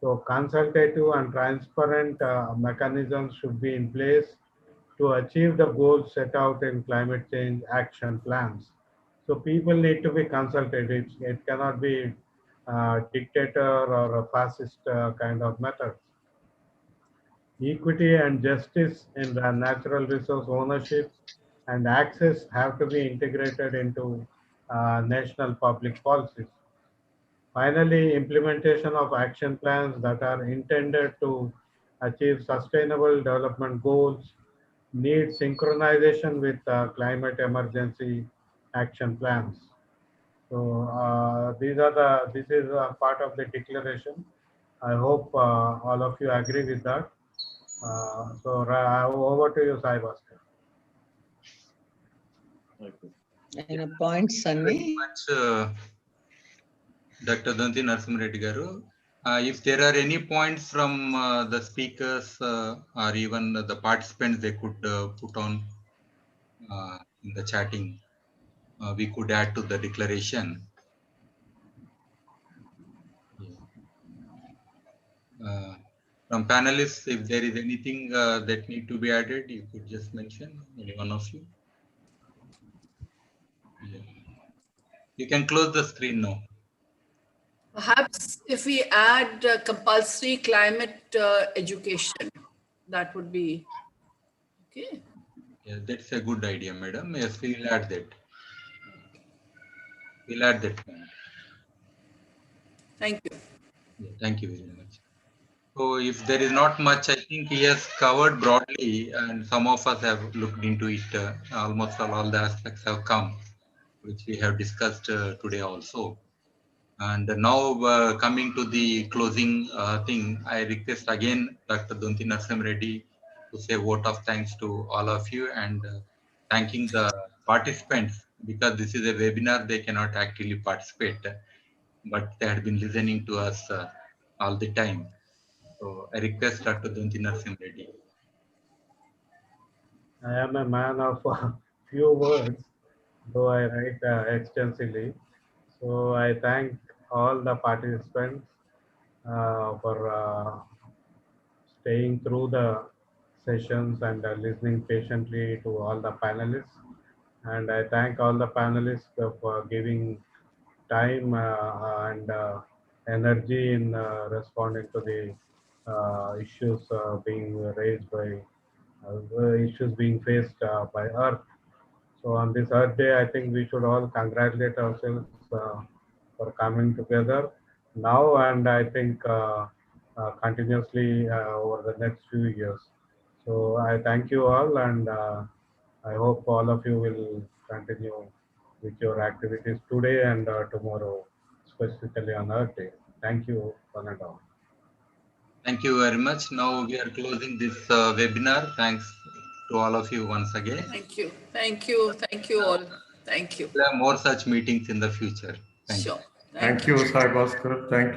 So consultative and transparent mechanisms should be in place to achieve the goals set out in climate change action plans. So people need to be consulted. It cannot be dictator or a fascist kind of methods. Equity and justice in the natural resource ownership and access have to be integrated into national public policies. Finally, implementation of action plans that are intended to achieve sustainable development goals need synchronization with climate emergency action plans. So this is a part of the declaration. I hope all of you agree with that. Over to you, Sai Bhaskar. And a point, Sunny. Much, Dr. Danti Narasimha Garu. If there are any points from the speakers or even the participants, they could put on in the chatting. We could add to the declaration. From panelists, if there is anything that need to be added, you could just mention, any one of you. Yeah. You can close the screen now. Perhaps if we add compulsory climate education, that would be okay. Yeah, that's a good idea, madam. Yes, we will add that. We'll add that point. Thank you. Yeah, thank you very much. So if there is not much, I think he has covered broadly, and some of us have looked into it. Almost all the aspects have come, which we have discussed today also. And now coming to the closing thing, I request again Dr. Donti Narsam Reddy to say a vote of thanks to all of you and thanking the participants, because this is a webinar, they cannot actually participate, but they had been listening to us all the time. So I request Dr. Donti Narsam Reddy. I am a man of few words, though I write extensively. So I thank all the participants for staying through the sessions and listening patiently to all the panelists. And I thank all the panelists for giving time and energy in responding to the issues being raised by issues being faced by Earth. So on this Earth Day, I think we should all congratulate ourselves for coming together now, and I think continuously over the next few years. So I thank you all, and I hope all of you will continue with your activities today and tomorrow, specifically on Earth Day. Thank you, one and all. Thank you very much. Now we are closing this webinar. Thanks to all of you once again. Thank you. Thank you. Thank you all. Thank you. We'll have more such meetings in the future. Thank you. Sure. Thank you, Sai Bhaskar. Thank you.